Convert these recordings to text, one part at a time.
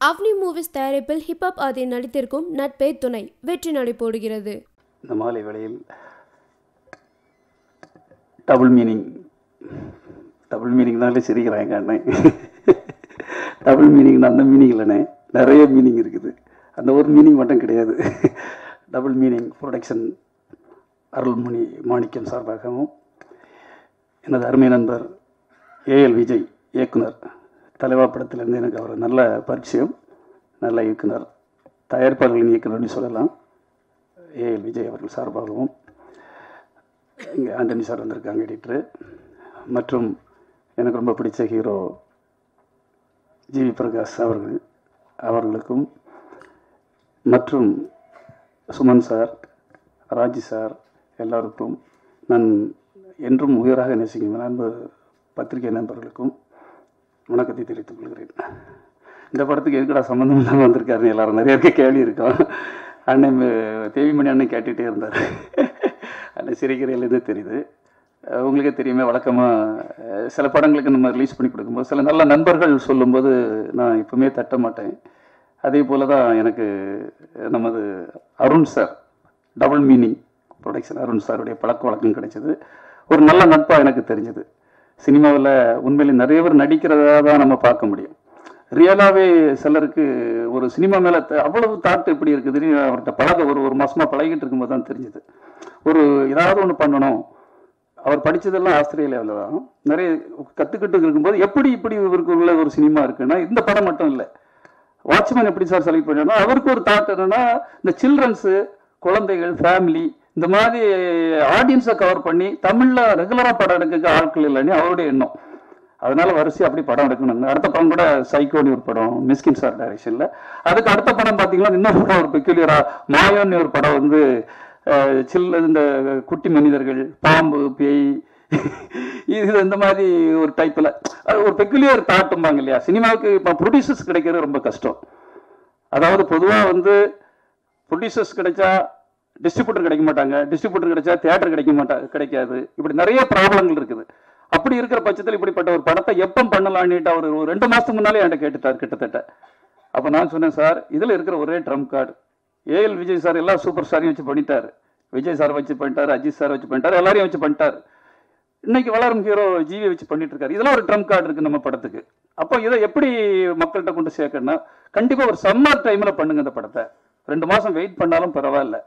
அவனி movies தயாரிப்பில் hip hop ஆதி நடித்திருக்கும் நட்பே துணை வெற்றி நடை போடுகிறது. இந்த மாலை வேளையில் டபுள் மீனிங்னாலே சிரிக்கிறாங்க அண்ணன். டபுள் மீனிங்னா அந்த மீனிங் இல்லைண்ணே, நிறைய மீனிங் இருக்குது. அந்த ஒரு மீனிங் மட்டும் கிடையாது. டபுள் மீனிங் ப்ரொடக்ஷன் அருள்மொழி மாணிக்கம் சார்பாகவும் எனது அருமை நண்பர் ஏஎல் விஜய் இயக்குனர், தலைவா படத்திலிருந்து எனக்கு அவர் நல்ல பரிச்சயம், நல்ல இயக்குனர், தயாரிப்பாளர்களின் இயக்குனர்னு சொல்லலாம். ஏஎல் விஜய் அவர்கள் சார்பாகவும் இங்கே ஆண்டனி சார் வந்திருக்காங்க எடிட்டரு, மற்றும் எனக்கு ரொம்ப பிடிச்ச ஹீரோ ஜிவி பிரகாஷ் அவர்களுக்கும் மற்றும் சுமன் சார், ராஜி சார் எல்லாருக்கும் நான் என்றும் உயிராக நேசிக்கும் நண்பர் பத்திரிகை நண்பர்களுக்கும் வணக்கத்தை தெரிவித்துக் கொள்கிறேன். இந்த படத்துக்கு எதுக்கடா சம்மந்தம் இல்லாமல் வந்திருக்காருன்னு எல்லாரும் நிறைய கேள்வி இருக்கோம். அண்ணன் தேவிமணி அண்ணன் கேட்டுகிட்டே இருந்தார். அண்ணன் சிரிக்கிறதுலேருந்தே தெரியுது. உங்களுக்கே தெரியுமே, வழக்கமாக சில படங்களுக்கு நம்ம ரிலீஸ் பண்ணி கொடுக்கும்போது சில நல்ல நண்பர்கள் சொல்லும்போது நான் எப்பவுமே தட்ட மாட்டேன். அதே போல் தான் எனக்கு நமது Arun sir, double meaning production Arun சாருடைய பழக்க வழக்கம் கிடைச்சது. ஒரு நல்ல நட்பாக எனக்கு தெரிஞ்சது. சினிமாவில் உண்மையிலே நிறைய பேர் நடிக்கிறதா தான் நம்ம பார்க்க முடியும். ரியலாகவே சிலருக்கு ஒரு சினிமா மேலே அவ்வளவு தாட்டு எப்படி இருக்குது அவர்கிட்ட ஒரு மாதமாக பழகிட்டு இருக்கும்போது தான் தெரிஞ்சுது. ஒரு ஏதாவது ஒன்று பண்ணணும். அவர் படித்ததெல்லாம் ஆஸ்திரேலியாவில் தான் நிறைய கற்றுக்கிட்டு இருக்கும்போது எப்படி இவருக்கு உள்ள ஒரு சினிமா இருக்குன்னா, இந்த படம் மட்டும் இல்லை, வாட்ச்மேன் எப்படி சார் செலக்ட் பண்ணா அவருக்கு ஒரு தாட் என்னன்னா, இந்த சில்ட்ரன்ஸு, குழந்தைகள், ஃபேமிலி, இந்த மாதிரி ஆடியன்ஸை கவர் பண்ணி தமிழில் ரெகுலராக படம் எடுக்க ஆட்கள் இல்லைன்னு அவருடைய எண்ணம். அதனால வரிசை அப்படி படம் எடுக்கணும். அடுத்த படம் கூட சைக்கோனி ஒரு படம், மிஸ்கின் சார் டைரக்ஷனில். அதுக்கு அடுத்த படம் பார்த்தீங்கன்னா இன்னொரு படம், ஒரு பெக்யூலியரா மாயோன்னு ஒரு படம் வந்து இந்த குட்டி மனிதர்கள், பாம்பு, பேய், இது இந்த மாதிரி ஒரு டைப்பில் ஒரு பெக்யூலியர் தாட்டும்பாங்க இல்லையா. சினிமாவுக்கு இப்போ ப்ரொடியூசர்ஸ் கிடைக்கிறது ரொம்ப கஷ்டம். அதாவது பொதுவாக வந்து ப்ரொடியூசர்ஸ் கிடைச்சா டிஸ்ட்ரிபியூட்டர் கிடைக்க மாட்டாங்க, டிஸ்ட்ரிபியூட்டர் கிடைச்சா தியேட்டர் கிடைக்காது. இப்படி நிறைய ப்ராப்ளங்கள் இருக்குது. அப்படி இருக்கிற பட்சத்தில் இப்படிப்பட்ட ஒரு படத்தை எப்போ பண்ணலான்னுட்டு அவர் ஒரு 2 மாதத்துக்கு முன்னாலே என்கிட்ட கேட்டுட்டார் கிட்டத்தட்ட. அப்போ நான் சொன்னேன், சார் இதில் இருக்கிற ஒரே trump card A L Vijay sir எல்லா சூப்பர் ஸ்டாரையும் வச்சு பண்ணிட்டாரு. விஜய் சார் வச்சு பண்ணிட்டாரு, அஜித் சார் வச்சு பண்ணிட்டாரு, எல்லாரையும் வச்சு பண்ணிட்டாரு. இன்னைக்கு வளரும் ஹீரோ ஜிவி வச்சு பண்ணிட்டு இருக்காரு. இதெல்லாம் ஒரு ட்ரம் கார்டு இருக்கு நம்ம படத்துக்கு. அப்போ இதை எப்படி மக்கள்கிட்ட கொண்டு சேர்க்கணும்னா, கண்டிப்பாக ஒரு சம்மர் டைமில் பண்ணுங்க இந்த படத்தை. 2 மாதம் வெயிட் பண்ணாலும் பரவாயில்ல.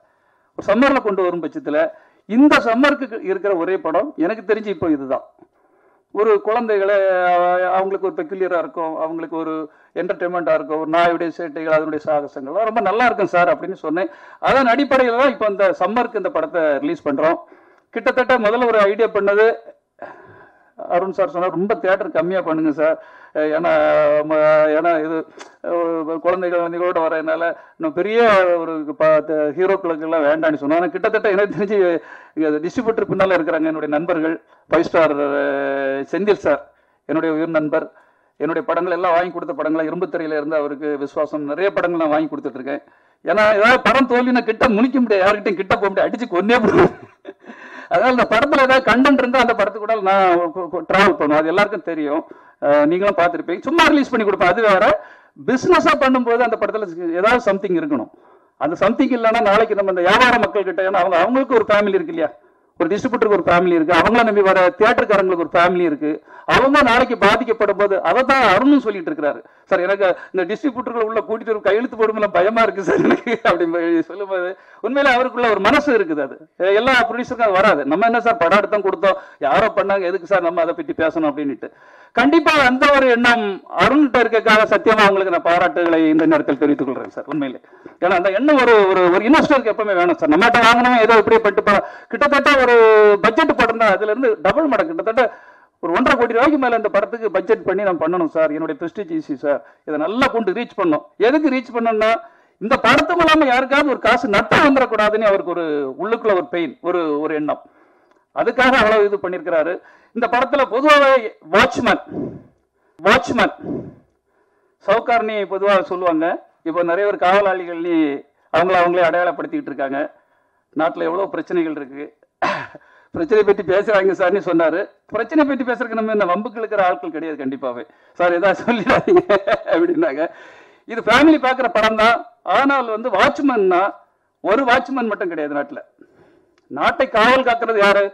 ஒரு சம்மரில் கொண்டு வரும் பட்சத்தில் இந்த சம்மருக்கு இருக்கிற ஒரே படம் எனக்கு தெரிஞ்சு இப்போ இதுதான். ஒரு குழந்தைகளை அவங்களுக்கு ஒரு பெக்யூலியராக இருக்கும், அவங்களுக்கு ஒரு என்டர்டெயின்மெண்ட்டாக இருக்கும், ஒரு நாயுடைய சேட்டைகள், அதனுடைய சாகசங்கள் ரொம்ப நல்லா இருக்கும் சார் அப்படின்னு சொன்னேன். அதன் அடிப்படையில் தான் இப்போ இந்த சம்மருக்கு இந்த படத்தை ரிலீஸ் பண்ணுறோம். கிட்டத்தட்ட முதல்ல ஒரு ஐடியா பண்ணது அருண் சார் சொன்னார், ரொம்ப தியேட்டர் கம்மியாக பண்ணுங்க சார், ஏன்னா இது குழந்தைகள் வந்தீங்களோட வரதுனால இன்னும் பெரிய ஒரு ஹீரோக்களுக்கெல்லாம் வேண்டான்னு சொன்னாங்க. கிட்டத்தட்ட எனக்கு தெரிஞ்சு டிஸ்ட்ரிபியூட்டர் பின்னால் இருக்கிறாங்க என்னுடைய நண்பர்கள். 5 ஸ்டார் செந்தில் சார் என்னுடைய உயிர் நண்பர். என்னுடைய படங்கள் எல்லாம் வாங்கி கொடுத்த படங்களை இரும்புத்திரையில இருந்து அவருக்கு விசுவாசம், நிறைய படங்கள் நான் வாங்கி கொடுத்துட்டு இருக்கேன். ஏன்னா ஏதாவது படம் தோல்வினா கிட்ட முழிக்க முடியாது, யார்கிட்டையும் கிட்ட போக முடியாது, அடிச்சு கொன்னே போடுவேன். அதனால இந்த படத்தில் ஏதாவது கண்டென்ட் இருந்தால் அந்த படத்துக்கு கூட நான் ட்ராவல் பண்ணுவேன். அது எல்லாருக்கும் தெரியும், நீங்களும் பார்த்துருப்பீங்க. சும்மா ரிலீஸ் பண்ணி கொடுப்பேன். அது வேற. பிஸ்னஸாக பண்ணும்போது அந்த படத்தில் ஏதாவது சம்திங் இருக்கணும். அந்த சம்திங் இல்லைன்னா நாளைக்கு நம்ம இந்த வியாபார மக்கள் கிட்ட, ஏன்னா அவங்களுக்கு ஒரு ஃபேமிலி இருக்கு இல்லையா, ஒரு டிஸ்ட்ரிபியூட்டருக்கு ஒரு ஃபேமிலி இருக்கு, அவங்கள நம்பி வர தியேட்டருக்காரங்களுக்கு ஒரு ஃபேமிலி இருக்கு. அவங்க நாளைக்கு பாதிக்கப்படும் போது அதை தான் அருணும் சொல்லிட்டு இருக்கிறாரு. சார் எனக்கு இந்த டிஸ்ட்ரிபியூட்டர்கள் உள்ள கூட்டிட்டு ஒரு கையெழுத்து போடும்போது பயமா இருக்கு சார் எனக்கு அப்படின்னு சொல்லும்போது உண்மையில அவருக்குள்ள ஒரு மனசு இருக்குது. அது எல்லா ப்ரொடியூசருக்கும் அது வராது. நம்ம என்ன சார் படம் எடுத்தோம் கொடுத்தோம், யாரோ பண்ணாங்க, எதுக்கு சார் நம்ம அதை பற்றி பேசணும் அப்படின்ட்டு. கண்டிப்பா அந்த ஒரு எண்ணம் அருண்கிட்ட இருக்கக்காக சத்தியமா அவங்களுக்கு நான் பாராட்டுகளை இந்த நேரத்தில் தெரிவித்துக் கொள்றேன் சார். உண்மையிலே ஏன்னா அந்த எண்ணம் ஒரு இன்வெஸ்டருக்கு எப்பவுமே வேணும் சார். நம்மகிட்ட வாங்கணும் ஏதோ இப்படியே பட்டு கிட்டத்தட்ட ஒரு பட்ஜெட் படம் தான், அதுல இருந்து டபுள் மடங்கு கிட்டத்தட்ட ஒரு 1.5 கோடி ரூபாய்க்கு மேல இந்த படத்துக்கு பட்ஜெட் பண்ணி நான் பண்ணணும் சார். என்னுடைய பிரஸ்டீஜ் ஈஸி சார், இதை நல்லா கொண்டு ரீச் பண்ணணும். எதுக்கு ரீச் பண்ணணும்னா, இந்த படத்து மூலமா யாருக்காவது ஒரு காசு நட்டம் வந்துடக்கூடாதுன்னு அவருக்கு ஒரு உள்ளுக்குள்ள ஒரு பெயின், ஒரு எண்ணம். அதுக்காக அவ்வளவு இது பண்ணியிருக்கிறாரு. இந்த படத்துல பொதுவாகவே வாட்ச்மேன் சவுக்கார்னி பொதுவாக சொல்லுவாங்க. இப்போ நிறைய பேர் காவலாளிகள் அவங்களே அடையாளப்படுத்திக்கிட்டு இருக்காங்க. நாட்டில் எவ்வளோ பிரச்சனைகள் இருக்கு, பிரச்சனை பற்றி பேசுறாங்க சார்னு சொன்னாரு. பிரச்சனை பற்றி பேசுறதுக்கு நம்ம இந்த வம்புக்கு இருக்கிற ஆட்கள் கிடையாது கண்டிப்பாவே. சார் ஏதாவது சொல்லிடாதீங்க அப்படின்னாங்க. இது ஃபேமிலி பார்க்குற படம் தான். ஆனால் வந்து வாட்ச்மேன்னா ஒரு வாட்ச்மேன் மட்டும் கிடையாது. நாட்டில் நாட்டை காவல் காக்கிறது யாரு?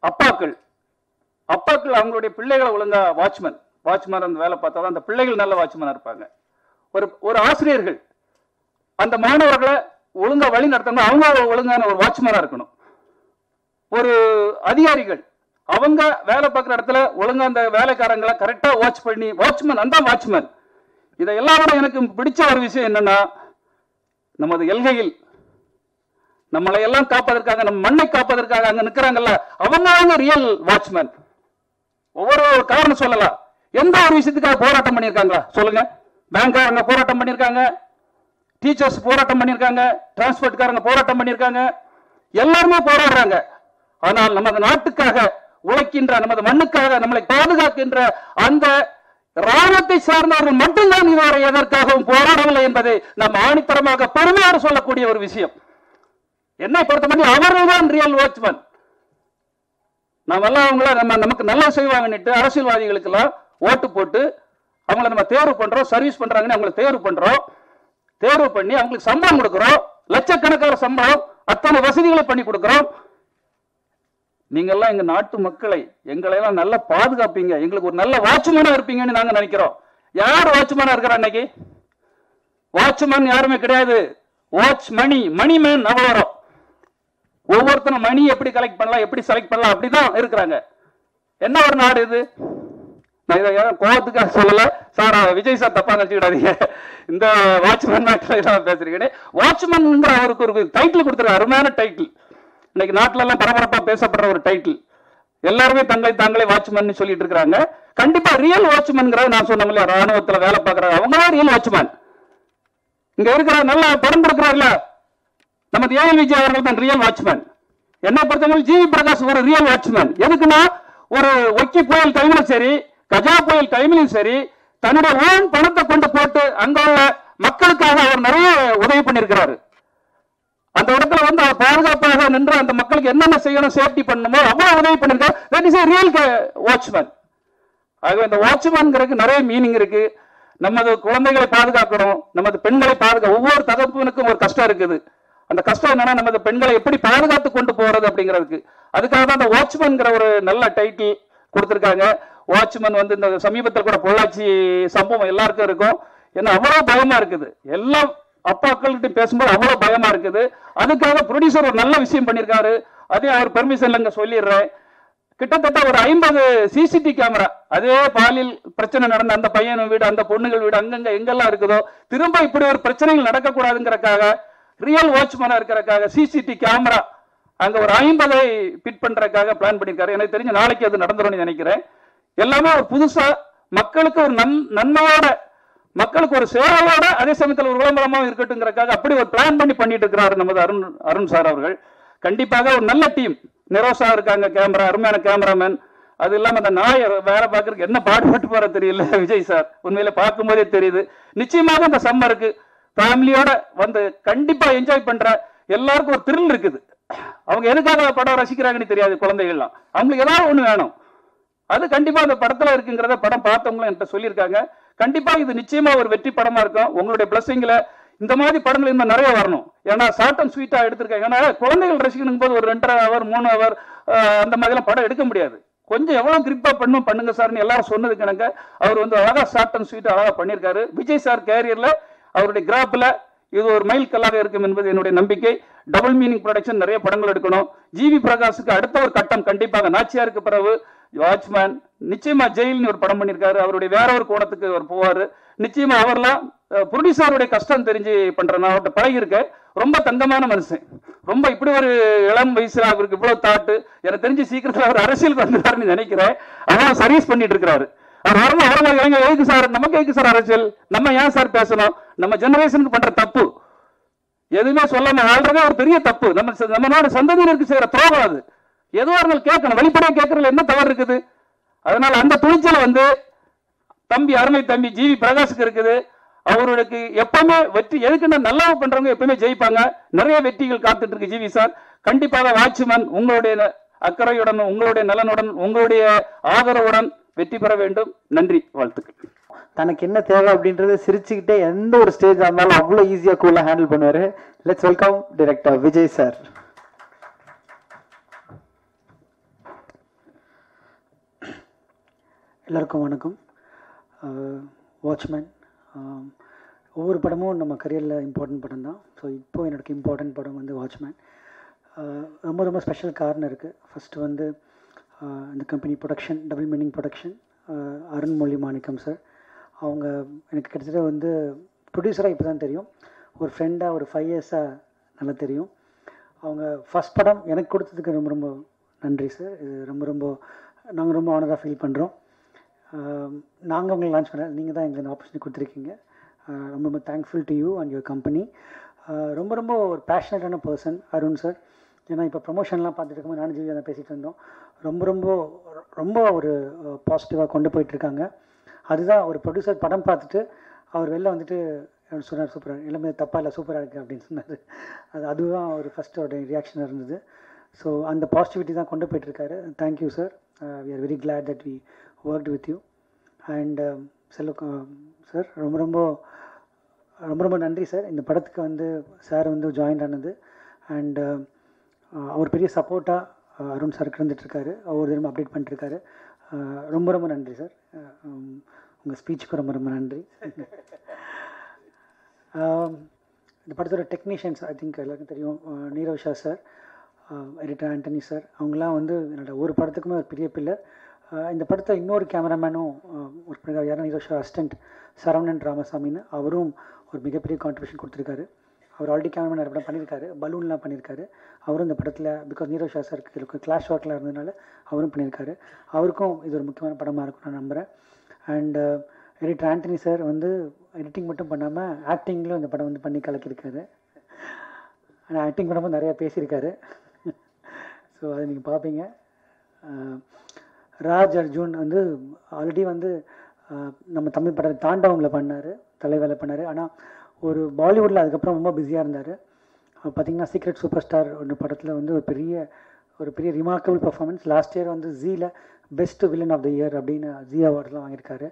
அப்பாக்கள். அப்பாக்கள் அவங்களுடைய பிள்ளைகளை ஒழுங்கா வாட்ச்மேன் அந்த வேலை பார்த்தா தான் அந்த பிள்ளைகள் நல்ல வாட்ச்மேனா இருப்பாங்க. ஒரு ஆசிரியர்கள் அந்த மாணவர்களை ஒழுங்கா வழி நடத்தணும், அவங்க ஒழுங்கான ஒரு வாட்ச்மேனா இருக்கணும். ஒரு அதிகாரிகள் அவங்க வேலை பார்க்குற இடத்துல ஒழுங்கா அந்த வேலைக்காரங்களை கரெக்டா வாட்ச் பண்ணி வாட்ச்மேன் அந்த வாட்ச்மேன். இதை எல்லாரும் எனக்கு பிடிச்ச ஒரு விஷயம் என்னன்னா, நமது எல்கையில் நம்மளை எல்லாம் காப்பதற்காக, நம்ம மண்ணை காப்பதற்காக அங்க நிற்கிறாங்கல்ல, அவங்க ரியல் வாட்ச்மேன். ஒவ்வொரு காரணம் சொல்லலாம். எந்த ஒரு விஷயத்துக்காக போராட்டம் பண்ணியிருக்காங்களா சொல்லுங்க? பேங்க்காரங்க போராட்டம் பண்ணியிருக்காங்க, டீச்சர்ஸ் போராட்டம் பண்ணியிருக்காங்க, டிரான்ஸ்போர்ட்காரங்க போராட்டம் பண்ணியிருக்காங்க, எல்லாருமே போராடுறாங்க. ஆனால் நமது நாட்டுக்காக உழைக்கின்ற, நமது மண்ணுக்காக நம்மளை பாதுகாக்கின்ற அந்த ராணுவத்தை சார்ந்தவர்கள் மட்டும்தான் இதுவரை எதற்காகவும் போராடவில்லை என்பதை நாம் ஆணித்தரமாக பெருமையாக சொல்லக்கூடிய ஒரு விஷயம். என்னை பொறுத்தமட்டில் அவர்கள் தான் ரியல் வாட்ச்மேன். நாம் எல்லாம் அவங்கள நமக்கு நல்லா செய்வாங்கன்னுட்டு அரசியல்வாதிகளுக்கு எல்லாம் ஓட்டு போட்டு அவங்கள நம்ம தேர்வு பண்றோம், சர்வீஸ் பண்றாங்கன்னு அவங்களை தேர்வு பண்றோம், தேர்வு பண்ணி அவங்களுக்கு சம்பளம் கொடுக்கிறோம், லட்சக்கணக்கான சம்பளம், அத்தனை வசதிகளை பண்ணி கொடுக்கிறோம். நீங்க எல்லாம் எங்க நாட்டு மக்களை, எங்களை எல்லாம் நல்லா பாதுகாப்பீங்க, எங்களுக்கு ஒரு நல்ல வாட்ச்மேனா இருப்பீங்கன்னு நாங்க நினைக்கிறோம். யார் வாட்ச்மேனா இருக்கிறா இன்னைக்கு? வாட்ச்மேன் யாருமே கிடையாது. வாட்ச் மணி மேன் அவ்வளோ. ஒவ்வொருத்தரும் மணி எப்படி கலெக்ட் பண்ணலாம், எப்படி செலக்ட் பண்ணலாம், அப்படிதான் இருக்கிறாங்க. என்ன ஒரு நாடு இது? நான் இதை கோபத்துக்காக சொல்லல சார், விஜய் சார் தப்பா நினைச்சுக்கிடாதீங்க. இந்த வாட்ச்மேன் நாட்டில் பேசுறீங்க. வாட்ச்மேன் அவருக்கு ஒரு டைட்டில் கொடுத்துருக்காரு, அருமையான டைட்டில். இன்னைக்கு நாட்டில எல்லாம் பரபரப்பா பேசப்படுற ஒரு டைட்டில். எல்லாருமே தாங்களே வாட்ச்மேன் சொல்லிட்டு இருக்காங்க. கண்டிப்பா ரியல் வாட்ச்மேன் நான் சொன்ன இல்லையா, ராணுவத்துல வேலை பார்க்கறாங்க, அவங்கதான் ரியல் வாட்ச்மேன். இங்க இருக்கிற நல்லா படம் கொடுக்கிறாருல நமது ஏஎல் விஜய் அவர்கள் தான் ரியல் வாட்ச்மேன். என்ன பொறுத்தவரை ஜிவி பிரகாஷ் ஒரு ரியல் வாட்ச்மேன். எதுக்குன்னா, ஒரு ஒக்கி புயல் டைம்லும் சரி, கஜா புயல் டைம்லையும் சரி, தன்னுடைய ஓன் பணத்தை கொண்டு போட்டு அங்க உள்ள மக்களுக்காக அவர் நிறைய உதவி பண்ணியிருக்கிறாரு. அந்த இடத்துல வந்து அவர் பாதுகாப்பாக நின்று அந்த மக்களுக்கு என்னென்ன செய்யணும், சேஃப்டி பண்ணணுமோ அவ்வளவு உதவி பண்ணிருக்காரு. That is a real watchman. ஆகவே இந்த வாட்ச்மேன்ங்கிறதுக்கு நிறைய மீனிங் இருக்கு. நமது குழந்தைகளை பாதுகாக்கணும், நமது பெண்களை ஒவ்வொரு தகப்பனுக்கும் ஒரு கஷ்டம் இருக்குது. அந்த கஷ்டம் என்னன்னா, நமது பெண்களை எப்படி பாதுகாத்து கொண்டு போறது அப்படிங்கிறதுக்கு. அதுக்காக தான் அந்த வாட்ச்மேன்ங்கிற ஒரு நல்ல டைட்டில் கொடுத்திருக்காங்க. வாட்ச்மேன் வந்து இந்த சமீபத்தில் கூட பொள்ளாச்சி சம்பவம் எல்லாருக்கும் இருக்கும். ஏன்னா அவ்வளவு பயமா இருக்குது. எல்லாம் அப்பாக்கள்கிட்ட பேசும்போது அவ்வளவு பயமா இருக்குது. அதுக்காக ப்ரொடியூசர் ஒரு நல்ல விஷயம் பண்ணியிருக்காரு. அதே அவர் பெர்மிஷன்ல இங்க சொல்லிடுறேன். கிட்டத்தட்ட ஒரு 50 சிசிடிவி கேமரா, அதே பாலியல் பிரச்சனை நடந்த அந்த பையன் வீடு, அந்த பொண்ணுகள் வீடு, அங்கங்க எங்கெல்லாம் இருக்குதோ திரும்ப இப்படி ஒரு பிரச்சனைகள் நடக்கக்கூடாதுங்கிறக்காக, ரியல் வாட்ச்மேனா இருக்கிறக்காக சிசிடிவி கேமரா அங்க ஒரு 50 பிட் பண்றதுக்காக பிளான் பண்ணிருக்காரு. எனக்கு தெரிஞ்ச நாளைக்கு அது நடந்துரும் நினைக்கிறேன். எல்லாமே ஒரு புதுசா மக்களுக்கு ஒரு நன்மையோட, மக்களுக்கு ஒரு சேவையோட, அதே சமயத்தில் ஒரு விளம்பரமாக இருக்கட்டும்ங்கிறக்காக அப்படி ஒரு பிளான் பண்ணிட்டு இருக்கிறாரு நமது அருண் சார் அவர்கள். கண்டிப்பாக ஒரு நல்ல டீம். நிரோசா இருக்காங்க கேமரா, அருமையான கேமராமேன். அது இல்லாம அந்த நாயை வேற பாக்குறதுக்கு என்ன பாடுபட்டு போற தெரியல விஜய் சார், உண்மையில பார்க்கும் போதே தெரியுது. நிச்சயமாக இந்த சம்மருக்கு ஃபேமிலியோட வந்து கண்டிப்பா என்ஜாய் பண்ற எல்லாருக்கும் ஒரு த்ரில் இருக்குது. அவங்க எதுக்காக படம் ரசிக்கிறாங்கன்னு தெரியாது. குழந்தைகள்லாம் அவங்களுக்கு ஏதாவது ஒண்ணு வேணும். அது கண்டிப்பா அந்த படத்துல இருக்குங்கிறத படம் பார்த்தவங்களும் என்கிட்ட சொல்லியிருக்காங்க. கண்டிப்பா இது நிச்சயமா ஒரு வெற்றி படமா இருக்கும். உங்களுடைய பிளஸிங்ல இந்த மாதிரி படங்கள் இன்னும் நிறைய வரணும். ஏன்னா ஷார்ட் அண்ட் ஸ்வீட்டா எடுத்திருக்காங்க. ஏன்னா குழந்தைகள் ரசிக்கணும் போது ஒரு 2.5 hour 3 hour அந்த மாதிரிலாம் படம் எடுக்க முடியாது. கொஞ்சம் எவ்வளவு கிரிப்பா பண்ணுங்க சார்னு எல்லாரும் சொன்னதுக்கு எனக்கு அவர் வந்து அழகா ஷார்ட் அண்ட் ஸ்வீட்டா அழகா பண்ணியிருக்காரு. விஜய் சார் கேரியர்ல அவருடைய கிராப்ல இது ஒரு மைல் கல்லாக இருக்கும் என்பது என்னுடைய நம்பிக்கை. டபுள் மீனிங் ப்ரொடக்ஷன் நிறைய படங்கள் எடுக்கணும். ஜிவி பிரகாஷுக்கு அடுத்த ஒரு கட்டம் கண்டிப்பாக நாச்சியாருக்கு பிறகு வாட்ச்மேன், நிச்சயமா ஜெயில்னு ஒரு படம் பண்ணியிருக்காரு. அவருடைய வேற ஒரு கோணத்துக்கு அவர் போவாரு. நிச்சயமா அவர்லாம் ப்ரொடியூசருடைய கஷ்டம் தெரிஞ்சு பண்ற நான் அவர்கிட்ட பழகி இருக்கேன். ரொம்ப தங்கமான மனுஷன். ரொம்ப இப்படி ஒரு இளம் வயசுல அவருக்கு இவ்வளவு தாட்டு. எனக்கு தெரிஞ்சு சீக்கிரத்தில் அவர் அரசியலுக்கு வந்துட்டாருன்னு நினைக்கிறேன். அவரும் சர்வீஸ் பண்ணிட்டு இருக்கிறாரு. அவர் வரணும் அவர்கள் எதுக்கு சார், நமக்கு எதுக்கு சார் அரசியல், நம்ம ஏன் சார் பேசணும், நம்ம ஜெனரேஷனுக்கு பண்ற தப்பு எதுவுமே சொல்லாம ஆல்ரெடி ஒரு பெரிய தப்பு. நம்மளோட சந்ததியினருக்கு செய்யற துரோகம் அது. எதுவாக இருந்தாலும் கேட்கணும், வெளிப்படையா கேட்கறதுல என்ன தவறு இருக்குது? அதனால அந்த துணிச்சல் வந்து தம்பி, அருமை தம்பி ஜிவி பிரகாஷுக்கு இருக்குது. அவர்களுக்கு எப்பவுமே வெற்றி. எதுக்குன்னா நல்லா பண்றவங்க எப்பவுமே ஜெயிப்பாங்க. நிறைய வெற்றிகள் காத்துட்டு இருக்கு ஜிவி சார். கண்டிப்பாக வாட்ச்மேன் உங்களுடைய அக்கறையுடன், உங்களுடைய நலனுடன், உங்களுடைய ஆதரவுடன் வெற்றி பெற வேண்டும். நன்றி, வாழ்த்துக்கள். தனக்கு என்ன தேவை அப்படின்றத சிரிச்சுக்கிட்டே எந்த ஒரு ஸ்டேஜ் இருந்தாலும் அவ்வளோ ஈஸியாக கூலாக ஹேண்டில் பண்ணுவார். Let's welcome director Vijay sir. எல்லாருக்கும் வணக்கம். வாட்ச்மேன் ஒவ்வொரு படமும் நம்ம கரியரில் இம்பார்ட்டன்ட் படம் தான். ஸோ இப்போது எனக்கு இம்பார்ட்டன்ட் படம் வந்து வாட்ச்மேன். ரொம்ப ரொம்ப ஸ்பெஷல் காரணம் இருக்குது. ஃபஸ்ட்டு வந்து இந்த company production, double meaning production, Arunmozhi Manickam sir. அவங்க எனக்கு கிட்டத்தட்ட வந்து ப்ரொடியூசராக இப்போ தான் தெரியும். ஒரு ஃப்ரெண்டாக ஒரு 5 இயர்ஸாக நல்லா தெரியும். அவங்க ஃபஸ்ட் படம் எனக்கு கொடுத்ததுக்கு ரொம்ப ரொம்ப நன்றி சார். இது நாங்கள் ரொம்ப ஆனராக ஃபீல் பண்ணுறோம். நாங்கள் உங்களை லான்ச் பண்ண, நீங்கள் தான் எங்களுக்கு இந்த ஆப்பர்ச்சுனிட்டி கொடுத்துருக்கீங்க. ரொம்ப ரொம்ப thankful to you and your company. ரொம்ப ரொம்ப ஒரு பேஷனேட்டான பர்சன் அருண் சார். ஏன்னா இப்போ ப்ரொமோஷன்லாம் பார்த்துட்டு இருக்கும்போது நானும் ஜீவியாக தான் பேசிகிட்டு இருந்தோம். ரொம்ப ரொம்ப ரொம்ப ஒரு பாசிட்டிவாக கொண்டு போயிட்டுருக்காங்க. அதுதான் ஒரு ப்ரொடியூசர் படம் பார்த்துட்டு அவர் வெளில வந்துட்டு சொன்னார், சூப்பராக எல்லாமே தப்பாக இல்லை, சூப்பராக இருக்குது அப்படின்னு சொன்னார். அதுதான் ஒரு ஃபஸ்ட்டோட ரியாக்ஷனாக இருந்தது. ஸோ அந்த பாசிட்டிவிட்டி தான் கொண்டு போயிட்டுருக்காரு. Thank you sir. We are very glad that we worked with you. And sir ரொம்ப ரொம்ப ரொம்ப ரொம்ப நன்றி சார். இந்த படத்துக்கு வந்து சார் வந்து ஜாயின் ஆனது. அண்ட் அவர் பெரிய சப்போர்ட்டாக அருண் சாருக்கு இருந்துகிட்ருக்காரு. ஒவ்வொரு தினமும் அப்டேட் பண்ணிட்டுருக்காரு. ரொம்ப ரொம்ப நன்றி சார். உங்கள் ஸ்பீச்சுக்கு ரொம்ப ரொம்ப நன்றி. இந்த படத்தோட டெக்னீஷியன்ஸ் ஐ திங்க் எல்லாருக்கும் தெரியும். Nirav Shah sir, editor Antony sir, அவங்களாம் வந்து என்னோடய ஒரு படத்துக்குமே ஒரு பெரிய பில்லர். இந்த படத்தை இன்னொரு கேமராமேனும் ஒர்க் பண்ணிருக்காரு. யாரும் நீரவ் ஷா அசிஸ்டன்ட் சரவணன் ராமசாமின்னு, அவரும் ஒரு மிகப்பெரிய கான்ட்ரிபியூஷன் கொடுத்துருக்காரு. அவர் ஆல்ரெடி கேமராமேன் நிறைய படம் பண்ணியிருக்காரு, பலூன்லாம் பண்ணியிருக்காரு. அவரும் இந்த படத்தில் பிகாஸ் நீரவ் ஷா சாருக்கு கிளாஷ் ஒர்க்கில் இருந்ததுனால அவரும் பண்ணியிருக்காரு. அவருக்கும் இது ஒரு முக்கியமான படமாக இருக்கும் நான் நம்புகிறேன். அண்ட் எடிட்டர் ஆண்டனி சார் வந்து எடிட்டிங் மட்டும் பண்ணாமல் ஆக்டிங்கிலும் இந்த படம் வந்து பண்ணி கலக்கியிருக்காரு. ஆனால் ஆக்டிங் பண்ணும்போது நிறையா பேசியிருக்காரு. ஸோ அதை நீங்கள் பார்ப்பீங்க. ராஜ் அர்ஜுன் வந்து ஆல்ரெடி வந்து நம்ம தமிழ் படம் தாண்டவங்களை பண்ணார், தலைவேலை பண்ணார். ஆனால் ஒரு பாலிவுட்டில் அதுக்கப்புறம் ரொம்ப பிஸியாக இருந்தார். பார்த்திங்கன்னா சீக்ரெட் சூப்பர் ஸ்டார் ஒன்று படத்தில் வந்து ஒரு பெரிய ரிமார்க்கபிள் பர்ஃபார்மன்ஸ். லாஸ்ட் இயர் வந்து ஜீயில் best villain of the year அப்படின்னு ஜி அவார்ட்லாம் வாங்கியிருக்காரு.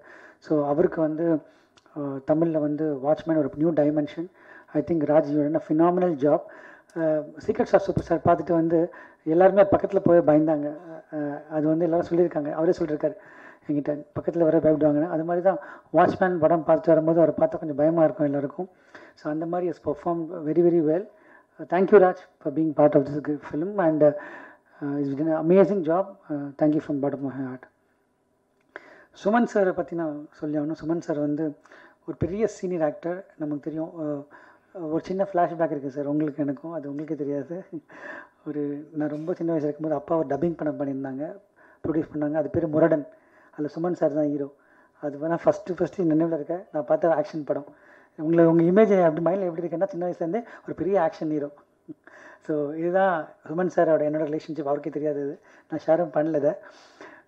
ஸோ அவருக்கு வந்து தமிழில் வந்து வாட்ச்மேன் ஒரு new dimension. I think Raj you phenomenal job. Secret star super star பார்த்துட்டு வந்து எல்லாருமே பக்கத்தில் போய் பயந்தாங்க. அது வந்து எல்லோரும் சொல்லியிருக்காங்க. அவரே சொல்லியிருக்காரு என்கிட்ட, பக்கத்தில் வர பயப்படுவாங்கன்னு. அது மாதிரி தான் வாட்ச்மேன் படம் பார்த்துட்டு வரும்போது அவரை பார்த்தா கொஞ்சம் பயமாக இருக்கும் எல்லாருக்கும். ஸோ அந்த மாதிரி is perform very very well. Thank you Raj for being part of this film and it's been amazing job. Thank you from bottom of my heart. Suman சாரை பற்றி நான் சொல்லி ஆகணும். சுமன் சார் வந்து ஒரு பெரிய சீனியர் ஆக்டர். நமக்கு தெரியும். ஒரு சின்ன ஃப்ளாஷ்பேக் இருக்குது சார் உங்களுக்கு எனக்கும், அது உங்களுக்கே தெரியாது. நான் ரொம்ப சின்ன வயசு இருக்கும்போது அப்பா ஒரு டப்பிங் படம் பண்ணியிருந்தாங்க, ப்ரொடியூஸ் பண்ணாங்க. அது பேர் முரடன். அதில் சுமன் சார் தான் ஹீரோ. அது வேணால் ஃபஸ்ட்டு நினைவில் இருக்க நான் பார்த்த ஆக்ஷன் படம். உங்கள் இமேஜ் அப்படி மைண்டில் எப்படி இருக்குன்னா சின்ன வயசுலேருந்தே ஒரு பெரிய ஆக்ஷன் ஹீரோ. ஸோ இதுதான் சுமன் சாரோட என்னோடய ரிலேஷன்ஷிப். அவருக்கே தெரியாது, நான் ஷேரும் பண்ணலதை.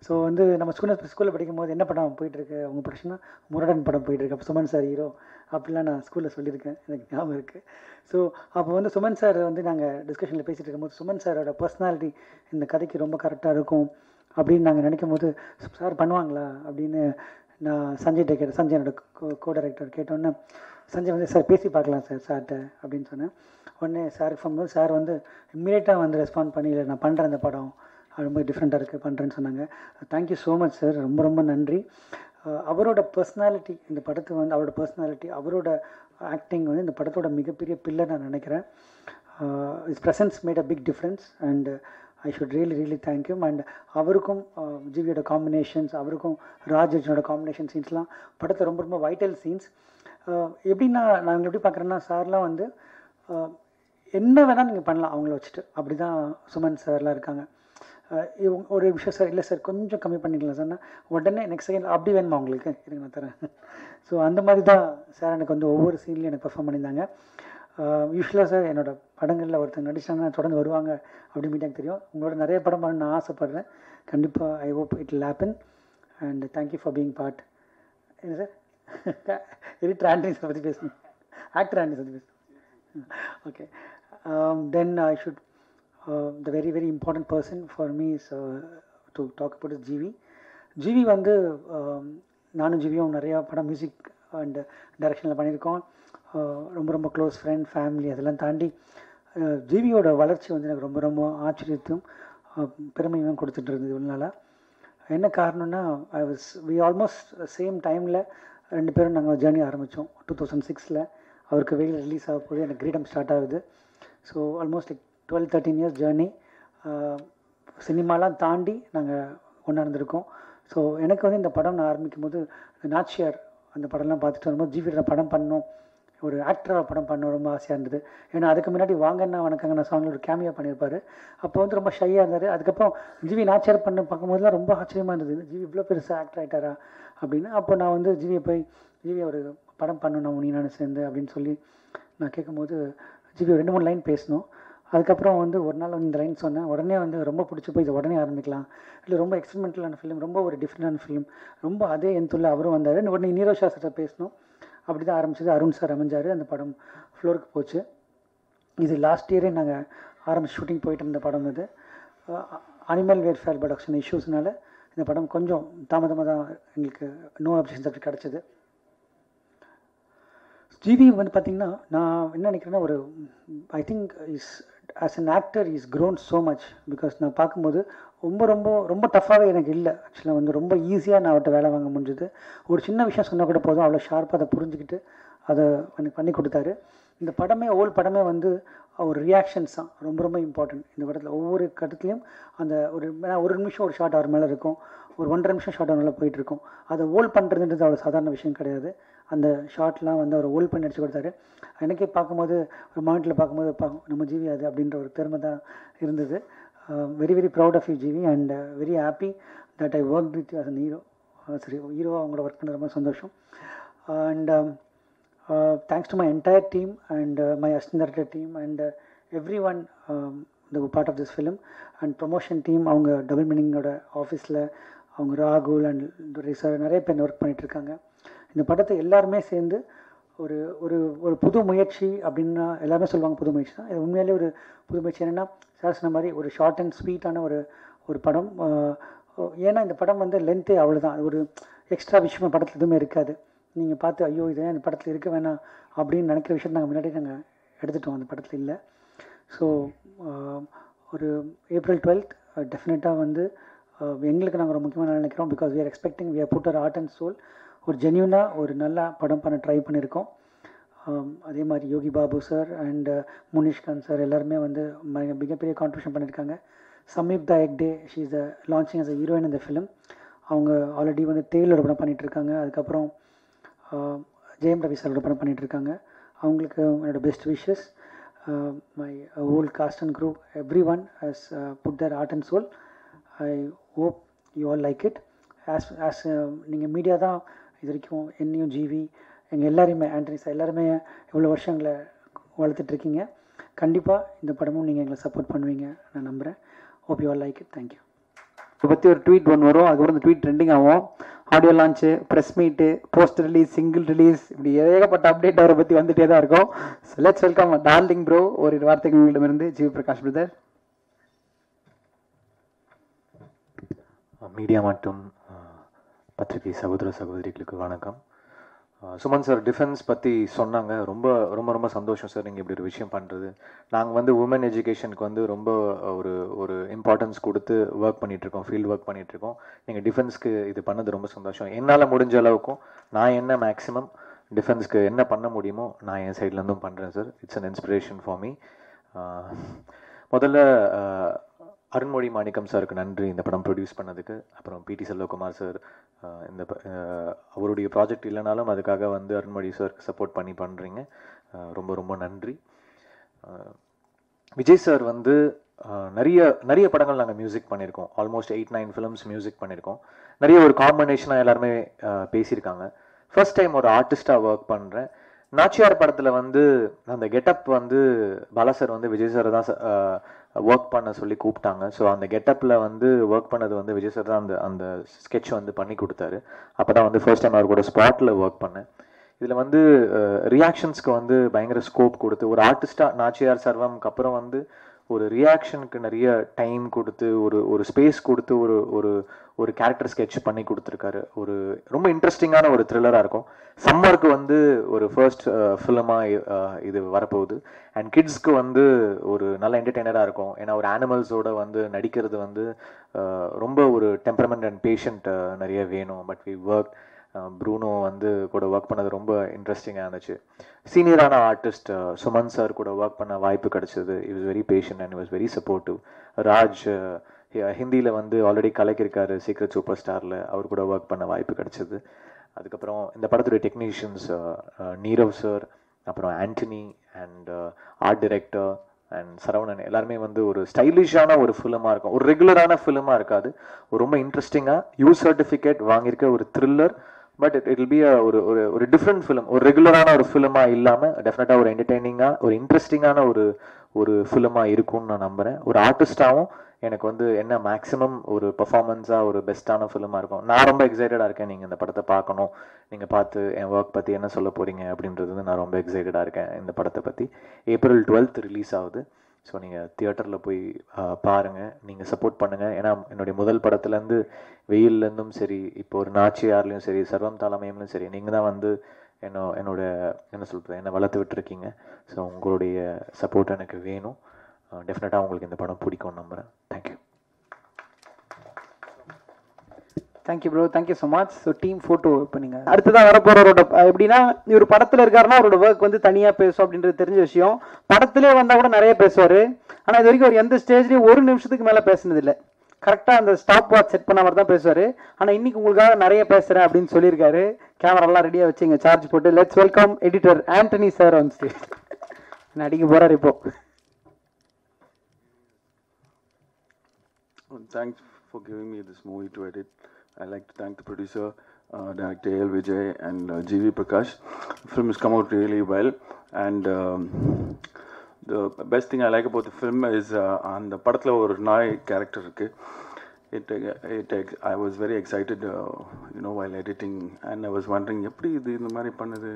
ஸோ வந்து நம்ம ஸ்கூலில் படிக்கும்போது என்ன படம் போயிட்டுருக்கு உங்கள் ப்ரொடக்ஷனாக, முரடன் படம் போயிட்டுருக்கு. அப்போ சுமன் சார் ஹீரோ அப்படிலாம் நான் ஸ்கூலில் சொல்லியிருக்கேன், எனக்கு ஞாபகம் இருக்குது. ஸோ அப்போ வந்து சுமன் சார் வந்து நாங்கள் டிஸ்கஷனில் பேசிகிட்டு இருக்கும்போது சுமன் சாரோட பர்சனாலிட்டி இந்த கதைக்கு ரொம்ப கரெக்டாக இருக்கும் அப்படின்னு நாங்கள் நினைக்கும் போது, சார் பண்ணுவாங்களா அப்படின்னு நான் சஞ்சய்கிட்ட கேட்டேன். சஞ்சய் என்னோட கோ டைரக்டர் கேட்டோன்னே சஞ்சய் வந்து சார் பேசி பார்க்கலாம் சார்கிட்ட அப்படின்னு சொன்னேன். உடனே சாருக்கு ஃபோன் பண்ணி சார் வந்து இம்மீடியட்டாக வந்து ரெஸ்பாண்ட் பண்ணி, இல்லை நான் பண்ணுறேன் இந்த படம், ரொம்ப டிஃப்ரெண்ட்டாக இருக்குது பண்ணுறேன்னு சொன்னாங்க. தேங்க்யூ ஸோ மச் சார், ரொம்ப ரொம்ப நன்றி. அவரோட பர்சனாலிட்டி இந்த படத்துக்கு வந்து அவரோட பர்சனாலிட்டி, அவரோட ஆக்டிங் வந்து இந்த படத்தோட மிகப்பெரிய பில்லர் நான் நினைக்கிறேன். His presence made a big difference and I should really thank you. And அவருக்கும் ஜிவியோட காம்பினேஷன்ஸ், அவருக்கும் ராஜ் அர்ஜுனோட காம்பினேஷன் சீன்ஸ்லாம் படத்தை ரொம்ப ரொம்ப வைட்டல் சீன்ஸ். எப்படின்னா நான் எப்படி பார்க்குறேன்னா, சார்லாம் வந்து என்ன வேணால் நீங்கள் பண்ணலாம் அவங்கள வச்சுட்டு, அப்படி தான் சுமன் சார்லாம் இருக்காங்க. ஒரு விஷயம் சார், இல்லை சார் கொஞ்சம் கம்மி பண்ணிக்கலாம் சார்னா உடனே நெக்ஸ்ட் செகண்ட் அப்படி வேணுமா உங்களுக்கு, இருங்க நான் தரேன். ஸோ அந்த மாதிரி தான் சார் எனக்கு வந்து ஒவ்வொரு சீன்லையும் எனக்கு பெர்ஃபார்ம் பண்ணியிருந்தாங்க. யூஸ்வலாக சார் என்னோடய படங்களில் ஒருத்தர் நடிச்சாங்கன்னா தொடர்ந்து வருவாங்க அப்படின்னு எனக்கு தெரியும். உங்களோட நிறைய படம் பண்ண நான் ஆசைப்பட்றேன். கண்டிப்பாக I hope it will happen and thank you for being part. என்ன சார் எடிட்டர் ஆண்டனி சார் பற்றி பேசணும், ஆக்டர் ஆண்டனி பற்றி பேசணும். Okay, then I should the very important person for me is to talk about is GV. GV வந்து நானும் ஜிவியும் நிறையா படம் மியூசிக் அண்ட் டைரக்ஷனில் பண்ணியிருக்கோம். ரொம்ப ரொம்ப க்ளோஸ் ஃப்ரெண்ட் ஃபேமிலி அதெல்லாம் தாண்டி ஜிவியோட வளர்ச்சி வந்து எனக்கு ரொம்ப ரொம்ப ஆச்சரியத்தையும் பெருமையும் கொடுத்துட்டு இருந்தது இவ்வளோ நாளாக. என்ன காரணம்னா வி ஆல்மோஸ்ட் சேம் டைமில் 2 பேரும் நாங்கள் ஜேர்னி ஆரம்பித்தோம். 2006 அவருக்கு வெயில் ரிலீஸ் ஆக போது எனக்கு கிரீடம் ஸ்டார்ட் ஆகுது. So almost like 12-13 years journey. சினிமாலாம் தாண்டி நாங்கள் ஒன்றா இருந்திருக்கோம். ஸோ எனக்கு வந்து இந்த படம் நான் ஆரம்பிக்கும் போது நாச்சியார் அந்த படம்லாம் பார்த்துட்டு வரும்போது ஜிவியோட படம் பண்ணணும், ஒரு ஆக்டராக படம் பண்ண ரொம்ப ஆசையாக இருந்தது. ஏன்னா அதுக்கு முன்னாடி வாங்கண்ணா வணக்கங்கண்ணா சாங்கில் ஒரு கேமியா பண்ணியிருப்பார். அப்போ வந்து ரொம்ப ஷையாக இருந்தார். அதுக்கப்புறம் ஜிவி நாச்சியார் பண்ண பார்க்கும்போதுலாம் ரொம்ப ஆச்சரியமாக இருந்தது, ஜிவி இவ்வளோ பெருசாக ஆக்டர் ஆகிட்டாரா அப்படின்னு. அப்போ நான் வந்து ஜிவியை போய் ஜிவி ஒரு படம் பண்ணணும் நீ நான் சேர்ந்து அப்படின்னு சொல்லி நான் கேட்கும்போது ஜிவி 2-3 லைன் பேசணும். அதுக்கப்புறம் வந்து ஒரு நாள் வந்து இந்த லைன் சொன்னேன். உடனே வந்து ரொம்ப பிடிச்சி போய் இதை உடனே ஆரம்பிக்கலாம், இல்லை ரொம்ப எக்ஸ்பெரிமெண்டலான ஃபிலிம், ரொம்ப ஒரு டிஃப்ரெண்டான ஃபிலிம், ரொம்ப அதே எந்துள்ள அவரும் வந்தார். உடனே நீரோஷா சார்ட்ட பேசணும். அப்படி தான் ஆரம்பிச்சது. அருண் சார் அமைஞ்சார். அந்த படம் ஃப்ளோருக்கு போச்சு. இது லாஸ்ட் இயரே நாங்கள் ஆரம்பிச்சு ஷூட்டிங் போயிட்டு இருந்த படம். இது அனிமல் வெல்ஃபேர் ப்ரொடக்ஷன் இஷ்யூஸ்னால இந்த படம் கொஞ்சம் தாமதமாக தான் எங்களுக்கு நோ ஆப்ஷன் சர்டிஃபிகேட் கிடச்சிது. ஜிவி வந்து பார்த்திங்கன்னா நான் என்ன நினைக்கிறேன்னா, ஒரு I think is as an actor is grown so much. Because நான் பார்க்கும்போது ரொம்ப ரொம்ப ரொம்ப டஃப்பாகவே எனக்கு இல்லை. ஆக்சுவலாக வந்து ரொம்ப ஈஸியாக நான் அவர்கிட்ட வேலை வாங்க முடிஞ்சுது. ஒரு சின்ன விஷயம் சொன்னால் கூட போதும், அவ்வளோ ஷார்ப்பாக அதை புரிஞ்சுக்கிட்டு அதை எனக்கு பண்ணி கொடுத்தாரு. இந்த படமே படமே வந்து ஒரு ரியாக்ஷன்ஸ் தான் ரொம்ப ரொம்ப இம்பார்ட்டன்ட். இந்த படத்தில் ஒவ்வொரு கட்டத்துலேயும் அந்த ஒரு நிமிஷம் ஒரு ஷார்ட் அவர் மேலே இருக்கும், ஒரு 1.5 நிமிஷம் ஷார்ட் அவர் மேலே போயிட்டுருக்கும். அதை பண்ணுறதுன்றது அவ்வளோ சாதாரண விஷயம் கிடையாது. அந்த ஷார்ட்லாம் வந்து அவர் பண்ணி அடிச்சு கொடுத்தாரு. எனக்கே பார்க்கும்போது ஒரு மானிட்டில் பார்க்கும்போது நம்ம ஜிவி அது அப்படின்ற ஒரு பெருமை தான் இருந்தது. Very very proud of you GV and very happy that I work with you as an hero. சரி, ஹீரோவாக அவங்களோட ஒர்க் பண்ண ரொம்ப சந்தோஷம். And thanks to my entire team and my assistant director team and everyone the part of this film and promotion team. அவங்க double மீனிங்கோட ஆஃபீஸில் அவங்க ராகுல் அண்ட் சார் நிறைய பேர் ஒர்க் பண்ணிகிட்ருக்காங்க. இந்த படத்தை எல்லாருமே சேர்ந்து ஒரு ஒரு ஒரு புது முயற்சி அப்படின்னா எல்லாருமே சொல்லுவாங்க புது முயற்சி தான். இது உண்மையிலே ஒரு புது முயற்சி. என்னென்னா சார் சொன்ன மாதிரி ஒரு ஷார்ட் அண்ட் ஸ்வீட்டான ஒரு படம். ஏன்னா இந்த படம் வந்து லென்த்தே அவ்வளோதான், ஒரு எக்ஸ்ட்ரா விஷயம் படத்தில் எதுவுமே இருக்காது. நீங்கள் பார்த்து ஐயோ இதே இந்த படத்தில் இருக்க வேணாம் அப்படின்னு நினைக்கிற விஷயம் நாங்கள் முன்னாடி நாங்கள் எடுத்துட்டோம், அந்த படத்தில் இல்லை. ஸோ ஒரு April 12th டெஃபினட்டாக வந்து எங்களுக்கு நாங்கள் ரொம்ப முக்கியமாக நினைக்கிறோம். Because we are expecting, we are put our art and soul. ஒரு ஜென்யூனாக ஒரு நல்ல படம் பண்ண ட்ரை பண்ணியிருக்கோம். அதே மாதிரி Yogi Babu sir and Munishkanth sir எல்லாருமே வந்து மிகப்பெரிய கான்ட்ரிபியூஷன் பண்ணியிருக்காங்க. Samyuktha Hegde, she is launching as a heroine இந்த ஃபிலிம். அவங்க ஆல்ரெடி வந்து தேயிலோட படம் பண்ணிகிட்ருக்காங்க. அதுக்கப்புறம் ஜெயம் ரவி சாரோட படம் பண்ணிகிட்ருக்காங்க. அவங்களுக்கு என்னோட best wishes. My whole cast and group everyone has put their art and soul. I hope you all like it. As நீங்கள் மீடியா தான் இது வரைக்கும் என்னையும் ஜிவி எங்கள் எல்லாரையுமே ஆண்டனி சார் எல்லாருமே இவ்வளோ வருஷங்களை வளர்த்துட்ருக்கீங்க. கண்டிப்பாக இந்த படமும் நீங்கள் எங்களை சப்போர்ட் பண்ணுவீங்க நான் நம்புகிறேன். Hope you all like it. Thank you. இதை பற்றி ஒரு ட்வீட் ஒன்று வரும், அதுக்கப்புறம் இந்த ட்வீட் ட்ரெண்டிங் ஆகும். ஆடியோ லான்ச்சு, ப்ரெஸ் மீட்டு, போஸ்டர் ரிலீஸ், சிங்கிள் ரிலீஸ், இப்படி ஏகப்பட்ட அப்டேட் அவரை பற்றி வந்துகிட்டே தான் இருக்கும். So let's welcome darling bro. ஒரு வார்த்தைகளிடமிருந்து ஜிவி பிரகாஷ் பிரதர். மீடியா மற்றும் பத்திரிகை சகோதர சகோதரிகளுக்கு வணக்கம். சுமன் சார் டிஃபென்ஸ் பற்றி சொன்னாங்க. ரொம்ப ரொம்ப ரொம்ப சந்தோஷம் சார் நீங்கள் இப்படி ஒரு விஷயம் பண்ணுறது. நாங்கள் வந்து உமன் எஜுகேஷனுக்கு வந்து ரொம்ப ஒரு இம்பார்ட்டன்ஸ் கொடுத்து ஒர்க் பண்ணிகிட்ருக்கோம், ஃபீல்டு ஒர்க் பண்ணிகிட்ருக்கோம். நீங்கள் டிஃபென்ஸ்க்கு இது பண்ணது ரொம்ப சந்தோஷம். என்னால் முடிஞ்ச அளவுக்கும் நான் என்ன மேக்ஸிமம் டிஃபென்ஸ்க்கு என்ன பண்ண முடியுமோ நான் என் சைட்லேருந்தும் பண்ணுறேன் sir. It's an inspiration for me. முதல்ல அருண்மொழி மாணிக்கம் சாருக்கு நன்றி இந்த படம் ப்ரொடியூஸ் பண்ணதுக்கு. அப்புறம் பிடி செல்வகுமார் சார், இந்த அவருடைய ப்ராஜெக்ட் இல்லைனாலும் அதுக்காக வந்து அருண்மொழி சாருக்கு சப்போர்ட் பண்ணி பண்ணுறீங்க, ரொம்ப ரொம்ப நன்றி. விஜய் சார் வந்து நிறைய படங்கள் நாங்கள் மியூசிக் பண்ணியிருக்கோம். ஆல்மோஸ்ட் 8-9 ஃபிலிம்ஸ் மியூசிக் பண்ணியிருக்கோம். நிறைய ஒரு காம்பினேஷனாக எல்லாருமே பேசியிருக்காங்க. ஃபர்ஸ்ட் டைம் ஒரு ஆர்டிஸ்டாக ஒர்க் பண்ணுறேன். நாச்சியார் படத்தில் வந்து அந்த கெட்டப் வந்து பாலா சார் வந்து விஜய் சார் தான் ஒர்க் பண்ண சொல்லி கூப்பிட்டாங்க. ஸோ அந்த கெட்டப்பில் வந்து ஒர்க் பண்ணது வந்து விஜய் சார் தான் அந்த ஸ்கெட்ச் வந்து பண்ணி கொடுத்தாரு. அப்போ தான் வந்து ஃபர்ஸ்ட் டைம் அவர் கூட ஸ்பாட்டில் ஒர்க் பண்ணேன். இதில் வந்து ரியாக்ஷன்ஸ்க்கு வந்து பயங்கர ஸ்கோப் கொடுத்து ஒரு ஆர்டிஸ்டாக நாச்சியார் சர்வம்க்கு அப்புறம் வந்து ஒரு ரியாக்ஷனுக்கு நிறைய டைம் கொடுத்து ஒரு ஸ்பேஸ் கொடுத்து ஒரு ஒரு கேரக்டர் ஸ்கெட்ச் பண்ணி கொடுத்துருக்காரு. ஒரு ரொம்ப இன்ட்ரெஸ்டிங்கான ஒரு த்ரில்லராக இருக்கும். சம்மருக்கு வந்து ஒரு ஃபர்ஸ்ட் ஃபிலிமாக இது வரப்போகுது. அண்ட் கிட்ஸ்க்கு வந்து ஒரு நல்ல என்டர்டெய்னராக இருக்கும். ஏன்னா ஒரு ஆனிமல்ஸோட வந்து நடிக்கிறது வந்து ரொம்ப ஒரு டெம்பரமெண்ட் அண்ட் பேஷண்ட் நிறைய வேணும். பட் வி ஒர்க் ப்ரூனோ வந்து கூட ஒர்க் பண்ணது ரொம்ப இன்ட்ரெஸ்டிங்காக இருந்துச்சு. சீனியரான ஆர்டிஸ்ட் சுமன் சார் கூட ஒர்க் பண்ண வாய்ப்பு கிடைச்சது. It was very patient and was very supportive. Raj ஹிந்தியில் வந்து ஆல்ரெடி கலக்கியிருக்காரு சீக்ரெட் சூப்பர் ஸ்டாரில், அவர் கூட ஒர்க் பண்ண வாய்ப்பு கிடைச்சது. அதுக்கப்புறம் இந்த படத்துடைய டெக்னீஷியன்ஸ் நீரவ் சார், அப்புறம் Antony and art director and Saravanan எல்லாருமே வந்து ஒரு ஸ்டைலிஷான ஒரு ஃபிலிமாக இருக்கும். ஒரு ரெகுலரான ஃபிலிமாக இருக்காது, ஒரு ரொம்ப இன்ட்ரெஸ்டிங்காக யூ சர்டிஃபிகேட் வாங்கியிருக்க ஒரு thriller. But it will be ஒரு டிஃப்ரெண்ட் ஃபிலிம். ஒரு ரெகுலரான ஒரு ஃபிலிமாக இல்லாமல் டெஃபினட்டாக ஒரு என்டர்டெய்னிங்காக ஒரு இன்ட்ரெஸ்டிங்கான ஒரு ஃபிலிமாக இருக்கும்னு நான் நம்புகிறேன். ஒரு ஆர்டிஸ்டாகவும் எனக்கு வந்து என்ன மேக்ஸிமம் ஒரு பெர்ஃபார்மன்ஸாக ஒரு பெஸ்ட்டான ஃபிலிமாக இருக்கும். நான் ரொம்ப எக்ஸைட்டடாக இருக்கேன் நீங்கள் இந்த படத்தை பார்க்கணும், நீங்கள் பார்த்து என் ஒர்க் பற்றி என்ன சொல்ல போகிறீங்க அப்படின்றது வந்து நான் ரொம்ப எக்ஸைட்டடாக இருக்கேன். இந்த படத்தை பற்றி April 12th ரிலீஸ் ஆகுது. ஸோ நீங்கள் தியேட்டரில் போய் பாருங்கள், நீங்கள் சப்போர்ட் பண்ணுங்கள். ஏன்னா என்னுடைய முதல் படத்துலேருந்து வெயில்லேருந்தும் சரி, இப்போ ஒரு நாச்சியார்லேயும் சரி, சர்வம் தாளமயம்லையும் சரி, நீங்கள் தான் வந்து என்னோட என்ன சொல்கிறது என்னை வளர்த்து விட்டுருக்கீங்க. ஸோ உங்களுடைய சப்போர்ட் எனக்கு வேணும். டெஃபினட்டாக உங்களுக்கு இந்த படம் பிடிக்கும்னு நம்புகிறேன். Thank you. Thank you bro, thank you so much. So team photo இப்போ நீங்கள் அடுத்ததான் வரப்போகிறவரோட எப்படின்னா இவர் படத்தில் இருக்காருன்னா அவரோட ஒர்க் வந்து தனியாக பேசும் அப்படின்றது தெரிஞ்ச விஷயம். படத்திலே வந்தால் கூட நிறைய பேசுவார். ஆனால் இது வரைக்கும் அவர் எந்த ஸ்டேஜ்லேயும் ஒரு நிமிஷத்துக்கு மேலே பேசுனதில்லை. கரெக்டாக அந்த ஸ்டாப் வாட்ச் செட் பண்ண மாதிரி தான் பேசுவார். ஆனால் இன்னைக்கு உங்களுக்காக நிறைய பேசுகிறேன் அப்படின்னு சொல்லியிருக்காரு. கேமராலாம் ரெடியாக வச்சு இங்கே சார்ஜ் போட்டு let's welcome editor Antony sir on stage. நடிக்க போகிறார் இப்போ. Thanks for giving me this movie to edit. I'd like to thank the producer, Director A.L. Vijay and G.V. Prakash. The film has come out really well, and the best thing I like about the film is on the படத்துல ஒரு நாய் character இருக்கு. I was very excited, while editing, and I was wondering எப்படி இது இந்த மாதிரி பண்ணுது,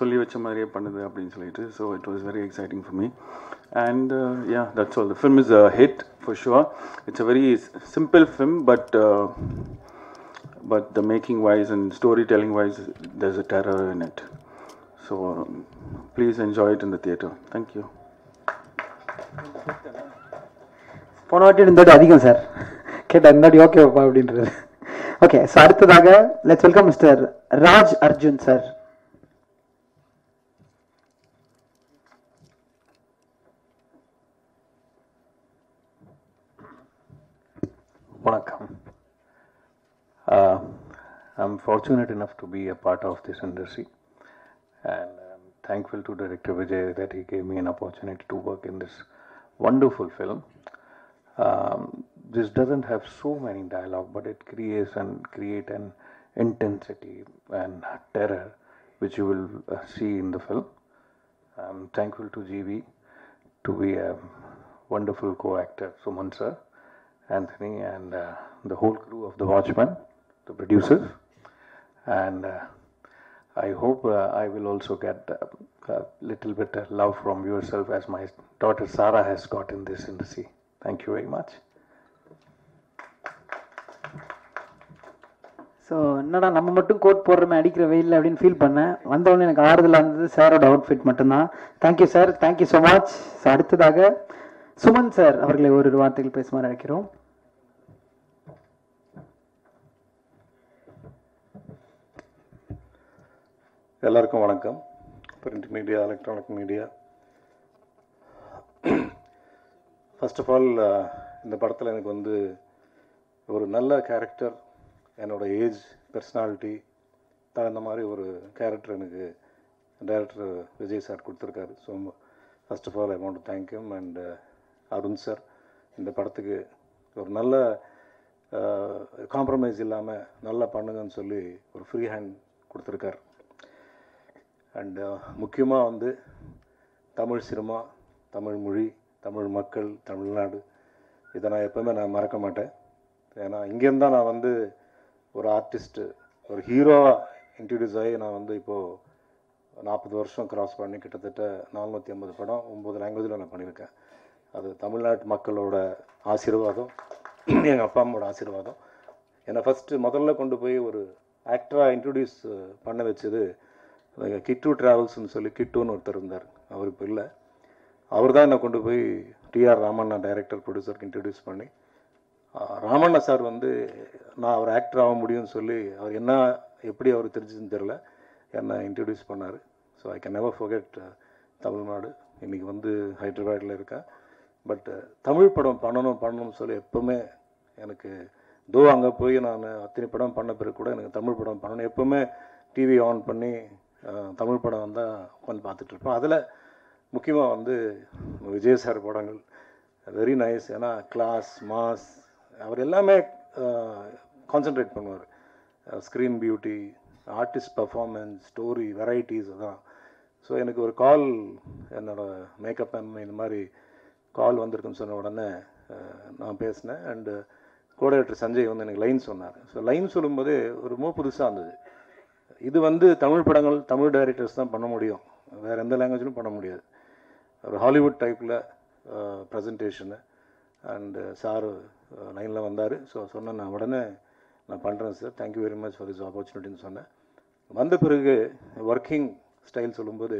சொல்லி வச்ச மாதிரியே பண்ணுது அப்படின்னு சொல்லிட்டு. So it was very exciting for me, and yeah, that's all. The film is a hit for sure. It's a very simple film, but the making wise and storytelling wise, there's a terror in it. So please enjoy it in the theater. Thank you. போன வாட்டி இருந்தோட அதிகம் sir கேட்டா இருந்தாடி okay அப்படின்றது. Okay, so அடுத்ததாக let's welcome mister Raj Arjun sir. Vanakkam. I'm fortunate enough to be a part of this industry, and I'm thankful to Director Vijay that he gave me an opportunity to work in this wonderful film. This doesn't have so many dialogue, but it create an intensity and terror which you will see in the film. I'm thankful to GV to be a wonderful co-actor, Suman sir, Anthony, and the whole crew of The Watchmen, the producers, and I hope I will also get a little bit of love from yourself as my daughter Sarah has got in this industry. Thank you very much. So என்னடா நம்ம மட்டும் code போடுறோமே அடிக்கிற வெயில் அப்படின்னு feel பண்ணேன். வந்தவொடனே எனக்கு ஆறுதலாக இருந்தது சாரோட அவுட்ஃபிட் மட்டும்தான். Thank you sir, thank you so much. So அடுத்ததாக சுமன் சார் அவர்களை ஒரு வார்த்தைகள் பேசுமாறு அழைக்கிறோம். எல்லாருக்கும் வணக்கம். Print media, electronic media. First of all இந்த படத்தில் எனக்கு வந்து ஒரு நல்ல கேரக்டர், என்னோடய ஏஜ், பர்சனாலிட்டி தகுந்த மாதிரி ஒரு கேரக்டர் எனக்கு டைரக்டர் விஜய் சார் கொடுத்துருக்காரு. So first of all I want to thank him and Arun sir. இந்த படத்துக்கு ஒரு நல்ல காம்ப்ரமைஸ் இல்லாமல் நல்லா பண்ணுங்கன்னு சொல்லி ஒரு ஃப்ரீ ஹேண்ட் கொடுத்துருக்கார். அண்டு முக்கியமாக வந்து தமிழ் சினிமா, தமிழ் மொழி, தமிழ் மக்கள், தமிழ்நாடு, இதை நான் எப்போவுமே நான் மறக்க மாட்டேன். ஏன்னா இங்கேருந்து தான் நான் வந்து ஒரு ஆர்டிஸ்ட்டு, ஒரு ஹீரோவாக இன்ட்ரடியூஸ் ஆகி நான் வந்து இப்போது 40 வருஷம் க்ராஸ் பண்ணி கிட்டத்தட்ட 450 படம் 9 லாங்குவேஜில் நான் பண்ணியிருக்கேன். அது தமிழ்நாட்டு மக்களோட ஆசீர்வாதம், எங்கள் அப்பா அம்மாவோட ஆசீர்வாதம். என்னை ஃபஸ்ட்டு முதல்ல கொண்டு போய் ஒரு ஆக்டராக இன்ட்ரடியூஸ் பண்ண வச்சது கிட்டு ட்ராவல்ஸ்னு சொல்லி கிட்டுன்னு ஒருத்தர் இருந்தார். அவர் இப்போ இல்லை. அவர் தான் என்னை கொண்டு போய் டிஆர் ராமண்ணா டைரக்டர் ப்ரொடியூசருக்கு இன்ட்ரடியூஸ் பண்ணி, ராமண்ணா சார் வந்து நான் அவர் ஆக்டர் ஆக முடியும்னு சொல்லி அவர் என்ன எப்படி அவர் தெரிஞ்சுன்னு தெரில என்னை இன்ட்ரடியூஸ் பண்ணார். So I can never forget Tamil Nadu. இன்றைக்கி வந்து ஹைதராபாத்தில் இருக்கேன். பட் தமிழ் படம் பண்ணணும்னு சொல்லி எப்போவுமே எனக்கு அங்கே போய் நான் அத்தனை படம் பண்ண பிறகு கூட எனக்கு தமிழ் படம் பண்ணணும், எப்போவுமே டிவி ஆன் பண்ணி தமிழ் படம் வந்தால் உட்காந்து பார்த்துட்ருப்பேன். அதில் முக்கியமாக வந்து விஜய் சார் படங்கள் வெரி நைஸ். ஏன்னா கிளாஸ், மாஸ், அவர் எல்லாமே கான்சென்ட்ரேட் பண்ணுவார். Screen beauty, artist performance, story, varieties தான். ஸோ எனக்கு ஒரு கால், என்னோடய மேக்கப் மேம் இந்த மாதிரி கால் வந்திருக்குன்னு சொன்ன உடனே நான் பேசினேன். அண்டு கோடைரக்டர் சஞ்சய் வந்து எனக்கு லைன் சொன்னார். ஸோ லைன் சொல்லும்போது ஒரு ரொம்ப புதுசாக இருந்தது. இது வந்து தமிழ் படங்கள் தமிழ் டைரக்டர்ஸ் தான் பண்ண முடியும், வேறு எந்த லாங்குவேஜிலும் பண்ண முடியாது. ஒரு ஹாலிவுட் டைப்பில் ப்ரெசன்டேஷனு. அண்டு சார் லைனில் வந்தார். ஸோ சொன்னேன், நான் உடனே நான் பண்ணுறேன் sir, thank you very much for this ஆப்பர்ச்சுனிட்டின்னு சொன்னேன். வந்த பிறகு ஒர்க்கிங் ஸ்டைல் சொல்லும்போது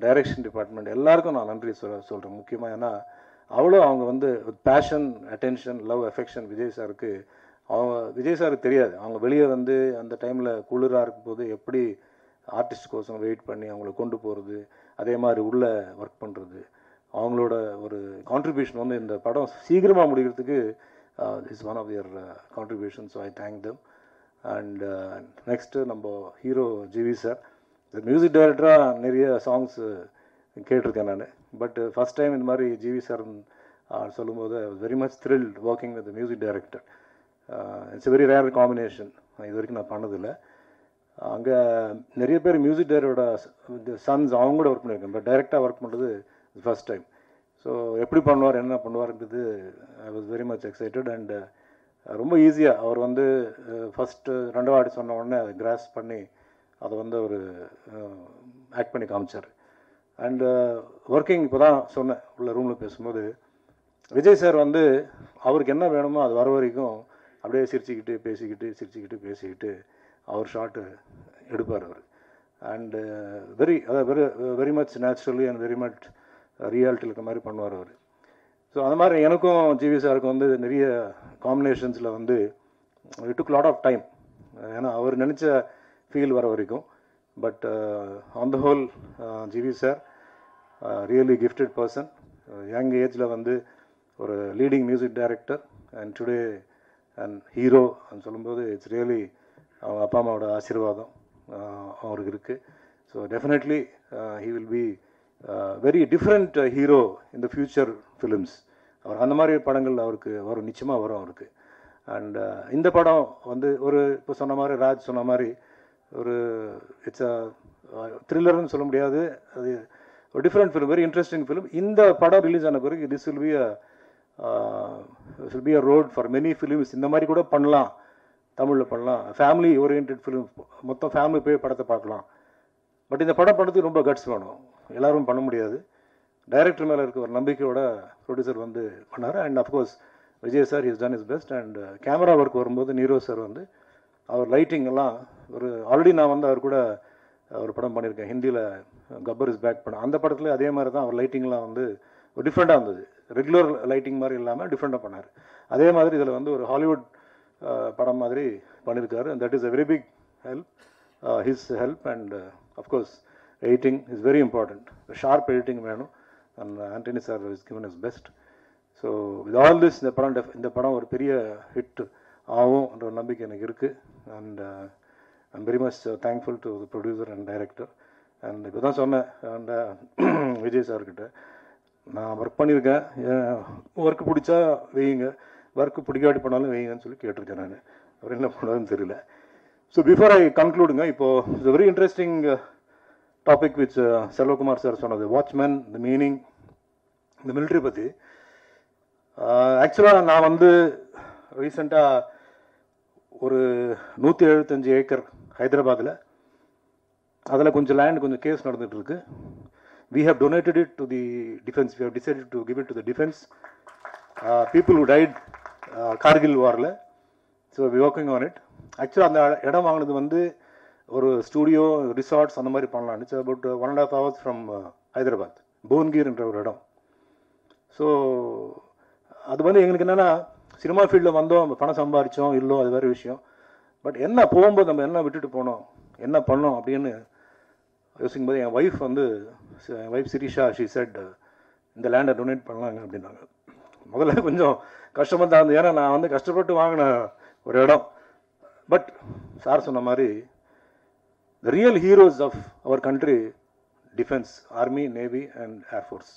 டைரக்ஷன் டிபார்ட்மெண்ட் எல்லாருக்கும் நான் நன்றி சொல்கிறேன் முக்கியமாக. ஏன்னா அவங்க வந்து passion, attention, love, affection Vijay சாருக்கு விஜய் சாருக்கு தெரியாது. அவங்க வெளியே வந்து அந்த டைமில் குளிராக இருக்கும்போது எப்படி ஆர்டிஸ்ட் கோசம் வெயிட் பண்ணி அவங்கள கொண்டு போகிறது, அதே மாதிரி உள்ளே ஒர்க் பண்ணுறது, அவங்களோட ஒரு கான்ட்ரிபியூஷன் வந்து இந்த படம் சீக்கிரமாக முடிக்கிறதுக்கு is one of their contribution. So I thank them. And next நம்ம ஹீரோ ஜிவி சார். இந்த மியூசிக் டைரக்டராக நிறைய சாங்ஸ் கேட்டிருக்கேன் நான். பட் ஃபஸ்ட் டைம் இந்த மாதிரி ஜிவி சார் சொல்லும்போது ஐ was very much thrilled working with music director. It's very rare combination, இது வரைக்கும் நான் பண்ணதில்லை. அங்கே நிறைய பேர் மியூசிக் டைரக்டரோட சன்ஸ் அவங்க கூட ஒர்க் பண்ணியிருக்கேன். பட் டைரெக்டாக ஒர்க் பண்ணுறது ஃபஸ்ட் டைம். ஸோ எப்படி பண்ணுவார், என்ன பண்ணுவார்ன்றது I was very much excited. And ரொம்ப ஈஸியாக அவர் வந்து ஃபஸ்ட்டு 2 வாட்டி சொன்ன உடனே அதை கிராஸ் பண்ணி அதை வந்து அவர் ஆக்ட் பண்ணி காமிச்சார். அண்டு ஒர்க்கிங் இப்போ தான் சொன்னேன் உள்ள ரூமில் பேசும்போது, விஜய் சார் வந்து அவருக்கு என்ன வேணுமோ அது வர வரைக்கும் அப்படியே சிரிச்சுக்கிட்டு பேசிக்கிட்டு அவர் ஷாட்டு எடுப்பார் அவர். And very much naturally and very much ரியாலிட்டியில் இருக்க மாதிரி பண்ணுவார் அவர். ஸோ அந்த மாதிரி எனக்கும் ஜிவி சாருக்கும் வந்து நிறைய காம்பினேஷன்ஸில் வந்து it took lot of time. ஏன்னா அவர் நினச்ச ஃபீல் வர வரைக்கும். But on the whole GV sir really gifted person. Young ஏஜில் வந்து ஒரு leading music director and today and hero அப்படின்னு சொல்லும்போது இட்ஸ் ரியலி அவங்க அப்பா அம்மாவோட ஆசீர்வாதம் அவருக்கு இருக்குது. So definitely he will be very different hero in the future films. அவர் அந்த மாதிரி படங்கள் அவருக்கு வரும், நிச்சயமாக வரும் அவருக்கு. அண்ட் இந்த படம் வந்து ஒரு இப்போ சொன்ன மாதிரி ராஜ் சொன்ன மாதிரி ஒரு இட்ஸ் அ த்ரில்லர்னு சொல்ல முடியாது, அது ஒரு different film, very interesting film. இந்த படம் ரிலீஸ் ஆன பிறகு this will be a road for many films. இந்த மாதிரி கூட பண்ணலாம், தமிழில் பண்ணலாம், ஃபேமிலி ஓரியன்ட் ஃபிலிம், மொத்தம் ஃபேமிலி போய் படத்தை பார்க்கலாம். பட் இந்த படம் பண்ணுறதுக்கு ரொம்ப கட்ஸ் வேணும், எல்லோரும் பண்ண முடியாது. டைரக்டர் மேலே இருக்க ஒரு நம்பிக்கையோட ப்ரொடியூசர் வந்து பண்ணார். And of course Vijay sir is done is best. And camera work வரும்போது நீரோ சார் வந்து அவர் லைட்டிங் எல்லாம் ஒரு ஆல்ரெடி நான் வந்து அவர் கூட ஒரு படம் பண்ணியிருக்கேன் ஹிந்தியில், கப்பர் இஸ் பேக் பண்ண அந்த படத்தில் அதே மாதிரி தான் அவர் லைட்டிங்லாம் வந்து ஒரு டிஃப்ரெண்ட்டாக இருந்தது. ரெகுலர் லைட்டிங் மாதிரி இல்லாமல் டிஃப்ரெண்ட்டாக பண்ணார். அதே மாதிரி இதில் வந்து ஒரு ஹாலிவுட் படம் மாதிரி பண்ணியிருக்காரு. And that is a very big help, his help. And of course editing is very important, sharp editing வேணும். And Antony sir is given is best. So with all this இந்த படம் ஒரு பெரிய ஹிட் ஆகும்ன்ற ஒரு நம்பிக்கை எனக்கு இருக்குது. And I'm very much thankful to the producer and director. And இப்போ தான் சொன்னேன் அண்ட் விஜய் சார்கிட்ட, நான் ஒர்க் பண்ணியிருக்கேன், ஒர்க்கு பிடிச்சா வையுங்க, ஒர்க்கு பிடிக்காட்டி பண்ணாலும் வைங்கன்னு சொல்லி கேட்டிருக்கேன் நான். அவர் என்ன பண்ணாருன்னு தெரியல. ஸோ பிஃபோர் ஐ கன்க்ளூடுங்க, இப்போது it's very interesting topic which Selvakumar sir சொன்னது, வாட்ச்மேன், த மீனிங், இந்த மிலிட்ரி பற்றி. ஆக்சுவலாக நான் வந்து ரீசெண்டாக ஒரு 175 ஏக்கர் ஹைதராபாத்தில், அதில் கொஞ்சம் லேண்ட் கொஞ்சம் கேஸ் நடந்துகிட்ருக்கு. we have donated it to the defense. We have decided to give it to the defense. People who died Kargil warல. So we are working on it. Actually அந்த இடம் வாங்குனது வந்து ஒரு ஸ்டூடியோ ரிசார்ட்ஸ் அந்த மாதிரி பண்ணலாம். It's about 1.5 hours from Hyderabad, Bhongir என்ற ஒரு இடம். ஸோ அது வந்து எங்களுக்கு என்னென்னா சினிமா ஃபீல்டில் வந்தோம், பணம் சம்பாதிச்சோம் இல்லோ அது வேறு விஷயம். பட் என்ன போகும்போது நம்ம என்ன விட்டுட்டு போனோம், என்ன பண்ணோம் அப்படின்னு யோசிக்கும் போது என் ஒய்ஃப் சிரிஷா ஷி செட் இந்த லேண்டை டொனேட் பண்ணலாங்க அப்படின்னாங்க. முதல்ல கொஞ்சம் கஷ்டமாக தான் இருந்தது, ஏன்னா நான் வந்து கஷ்டப்பட்டு வாங்கின ஒரு இடம். பட் சார் சொன்ன மாதிரி the real heroes of our country defence, army, navy and air force.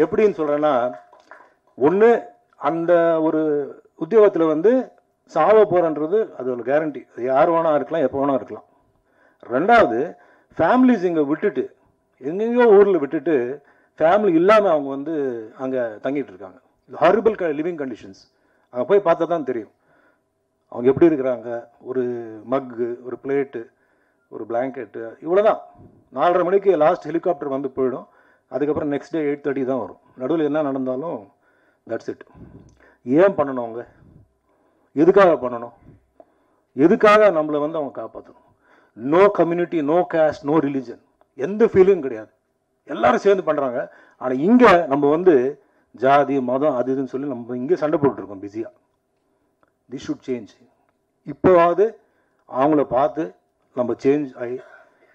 எப்படின்னு சொல்கிறேன்னா, ஒன்று அந்த ஒரு உத்தியோகத்தில் வந்து சாவ போகிறன்றது அது ஒரு கேரண்டி, அது யார் வேணா இருக்கலாம், எப்போ வேணா இருக்கலாம். ரெண்டாவது, ஃபேமிலிஸ் இங்கே விட்டுட்டு எங்கெங்கேயோ ஊரில் விட்டுட்டு ஃபேமிலி இல்லாமல் அவங்க வந்து அங்கே தங்கிட்டு இருக்காங்க. Horrible living conditions. அங்கே போய் பார்த்தா தான் தெரியும் அவங்க எப்படி இருக்கிறாங்க. ஒரு மக்கு, ஒரு பிளேட்டு, ஒரு பிளாங்கெட்டு, இவ்வளோ தான். 4:30 மணிக்கு லாஸ்ட் ஹெலிகாப்டர் வந்து போயிடும். அதுக்கப்புறம் நெக்ஸ்ட் டே 8:30 தான் வரும். நடுவில் என்ன நடந்தாலும் தட்ஸ் இட். ஏன் பண்ணணும் அவங்க? எதுக்காக பண்ணணும்? எதுக்காக நம்மளை வந்து அவங்க காப்பாற்றணும்? No community, no caste, no religion, எந்த ஃபீலிங்கும் கிடையாது. எல்லாரும் சேர்ந்து பண்ணுறாங்க. ஆனால் இங்கே நம்ம வந்து ஜாதி, மதம், அது இதுன்னு சொல்லி நம்ம இங்கே சண்டை போட்டுருக்கோம் பிஸியாக. This shoot change. இப்போவாவது அவங்கள பார்த்து நம்ம சேஞ்ச் ஆகி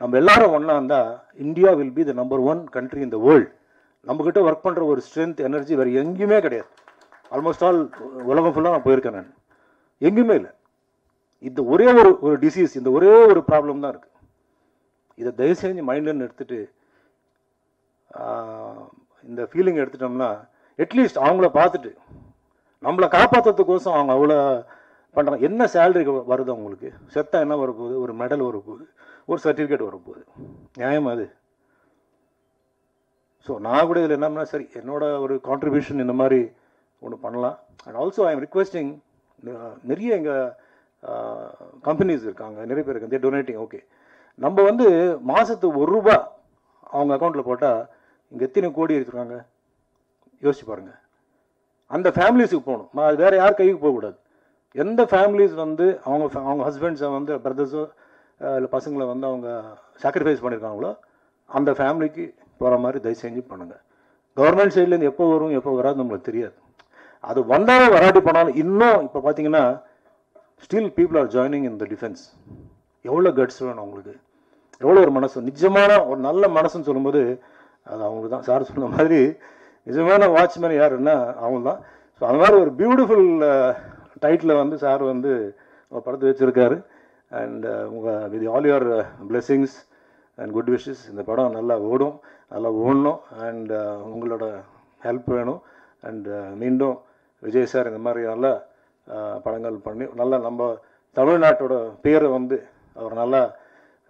நம்ம எல்லாரும் ஒன்றா இருந்தால் India will be the number 1 country in the world. நம்மக்கிட்ட ஒர்க் பண்ணுற ஒரு ஸ்ட்ரென்த், எனர்ஜி வேறு எங்கேயுமே கிடையாது. ஆல்மோஸ்ட் ஆல் உலகம் ஃபுல்லாக நான் போயிருக்கேன். நான் எங்கேயுமே இல்லை. இந்த ஒரே ஒரு டிசீஸ், இந்த ஒரே ஒரு ப்ராப்ளம் தான் இருக்குது. இதை தயவு செஞ்சு மைண்ட்லன்னு எடுத்துகிட்டு இந்த ஃபீலிங் எடுத்துட்டோம்னா அட்லீஸ்ட் அவங்கள பார்த்துட்டு நம்மளை காப்பாற்றுறதுக்கோசம் அவங்க அவ்வளோ பண்ணுறாங்க. என்ன சேலரி வருது அவங்களுக்கு? செத்தா என்ன வரப்போகுது? ஒரு மெடல் வரப்போகுது, ஒரு சர்டிஃபிகேட் வரப்போகுது. நியாயம் அது? ஸோ நான் கூட இதில் என்னன்னா, சரி என்னோட ஒரு கான்ட்ரிபியூஷன் இந்த மாதிரி ஒன்று பண்ணலாம். And also I am requesting, நிறைய எங்கள் கம்பெனிஸ் இருக்காங்க, நிறைய பேர் இருக்காங்க, தே டொனேட்டிங். ஓகே, நம்ம வந்து மாதத்துக்கு ₹1 அவங்க அக்கௌண்ட்டில் போட்டால் இங்கே எத்தனை கோடி இருக்கிறாங்க யோசிச்சு பாருங்கள். அந்த ஃபேமிலிஸுக்கு போகணும். அது வேறு யார் கைக்கு போகக்கூடாது. எந்த ஃபேமிலிஸ் வந்து அவங்க ஹஸ்பண்ட்ஸை வந்து பிரதர்ஸோ இல்லை பசங்களை வந்து அவங்க சாக்ரிஃபைஸ் பண்ணியிருக்காங்களோ அந்த ஃபேமிலிக்கு போகிற மாதிரி தயவு செஞ்சு பண்ணுங்கள். கவர்மெண்ட் சைட்லேருந்து எப்போ வரும் எப்போ வராது நம்மளுக்கு தெரியாது. அது வந்தாலும் வராட்டி போனாலும் இன்னும் இப்போ பார்த்தீங்கன்னா still people are joining in the defence. எவ்வளோ கட்ஸ் வேணும் அவங்களுக்கு, எவ்வளோ ஒரு மனசு, நிஜமான ஒரு நல்ல மனசுன்னு சொல்லும்போது அது அவங்களுக்கு தான். சார் சொன்ன மாதிரி நிஜமான வாட்ச்மேன் யாருன்னா அவங்க தான். ஸோ அந்த மாதிரி ஒரு பியூட்டிஃபுல் டைட்டில் வந்து சார் வந்து படத்தை வச்சுருக்காரு. அண்ட் உங்கள் with all your blessings and good wishes இந்த படம் நல்லா ஓடும், நல்லா ஓடணும். அண்ட் உங்களோட ஹெல்ப் வேணும். அண்ட் மீண்டும் விஜய் சார் இந்த மாதிரி நல்ல படங்கள் பண்ணி நல்லா நம்ம தமிழ்நாட்டோட பேரை வந்து அவர் நல்லா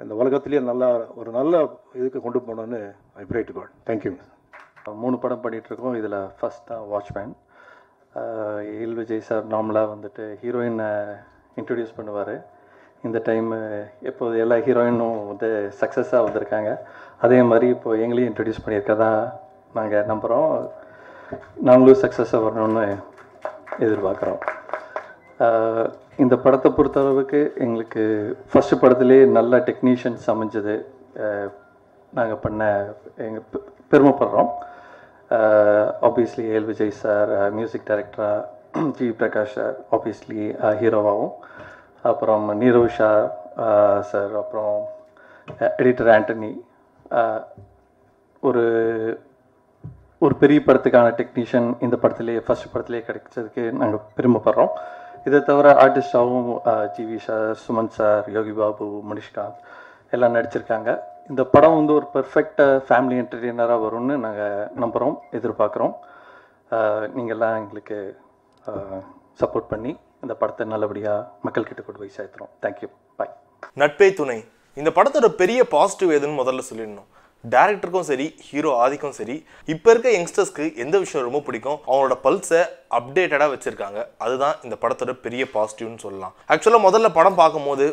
இந்த உலகத்துலேயே நல்லா ஒரு நல்ல இதுக்கு கொண்டு போகணுன்னு I pray to God. Thank you. 3 படம் பண்ணிகிட்ருக்கோம். இதில் ஃபஸ்ட் தான் வாட்ச்மேன். ஏஎல் விஜய் சார் நார்மலாக வந்துட்டு ஹீரோயினை இன்ட்ரடியூஸ் பண்ணுவார். இந்த டைம் எப்போது எல்லா ஹீரோயினும் வந்து சக்ஸஸாக வந்திருக்காங்க, அதே மாதிரி இப்போது எங்களையும் இன்ட்ரடியூஸ் பண்ணியிருக்கதா நாங்கள் நம்புகிறோம். நாங்களும் சக்ஸஸாக வரணும்னு எதிர்பார்க்குறோம். இந்த படத்தை பொறுத்தளவுக்கு எங்களுக்கு ஃபஸ்ட்டு படத்துலேயே நல்ல டெக்னீஷியன்ஸ் அமைஞ்சது நாங்கள் பண்ண எங்கள் பெருமைப்படுறோம். Obviously AL Vijay sir music டைரக்டராக, ஜி பிரகாஷ் சார் ஆப்வியஸ்லி ஹீரோவாகவும், அப்புறம் நீரோஷா சார், அப்புறம் எடிட்டர் ஆண்டனி. ஒரு ஒரு பெரிய படத்துக்கான டெக்னீஷியன் இந்த படத்துலேயே ஃபஸ்ட் படத்துலேயே கிடைச்சதுக்கு நாங்கள் பெருமைப்படுறோம். இதை தவிர ஆர்டிஸ்டாகவும் GV sir, Suman sir, Yogi Babu, மனிஷ்காந்த் எல்லாம் நடிச்சிருக்காங்க. இந்த படம் வந்து ஒரு பெர்ஃபெக்ட் ஃபேமிலி என்டர்டெய்னராக வரும்னு நாங்கள் நம்புகிறோம், எதிர்பார்க்குறோம். நீங்கள்லாம் எங்களுக்கு சப்போர்ட் பண்ணி இந்த படத்தை நல்லபடியாக மக்கள்கிட்ட கொண்டு போய் சேர்த்துறோம். தேங்க்யூ, பாய். நட்பே துணை இந்த படத்தோட பெரிய பாசிட்டிவ் எதுன்னு முதல்ல சொல்லிடணும். டேரக்டருக்கும் சரி, ஹீரோ ஆதிக்கும் சரி, இப்போ இருக்க யங்ஸ்டர்ஸ்க்கு எந்த விஷயம் ரொம்ப பிடிக்கும், அவங்களோட பல்ஸை அப்டேட்டடாக வச்சுருக்காங்க. அதுதான் இந்த படத்தோட பெரிய பாசிட்டிவ்னு சொல்லலாம். ஆக்சுவலாக முதல்ல படம் பார்க்கும்போது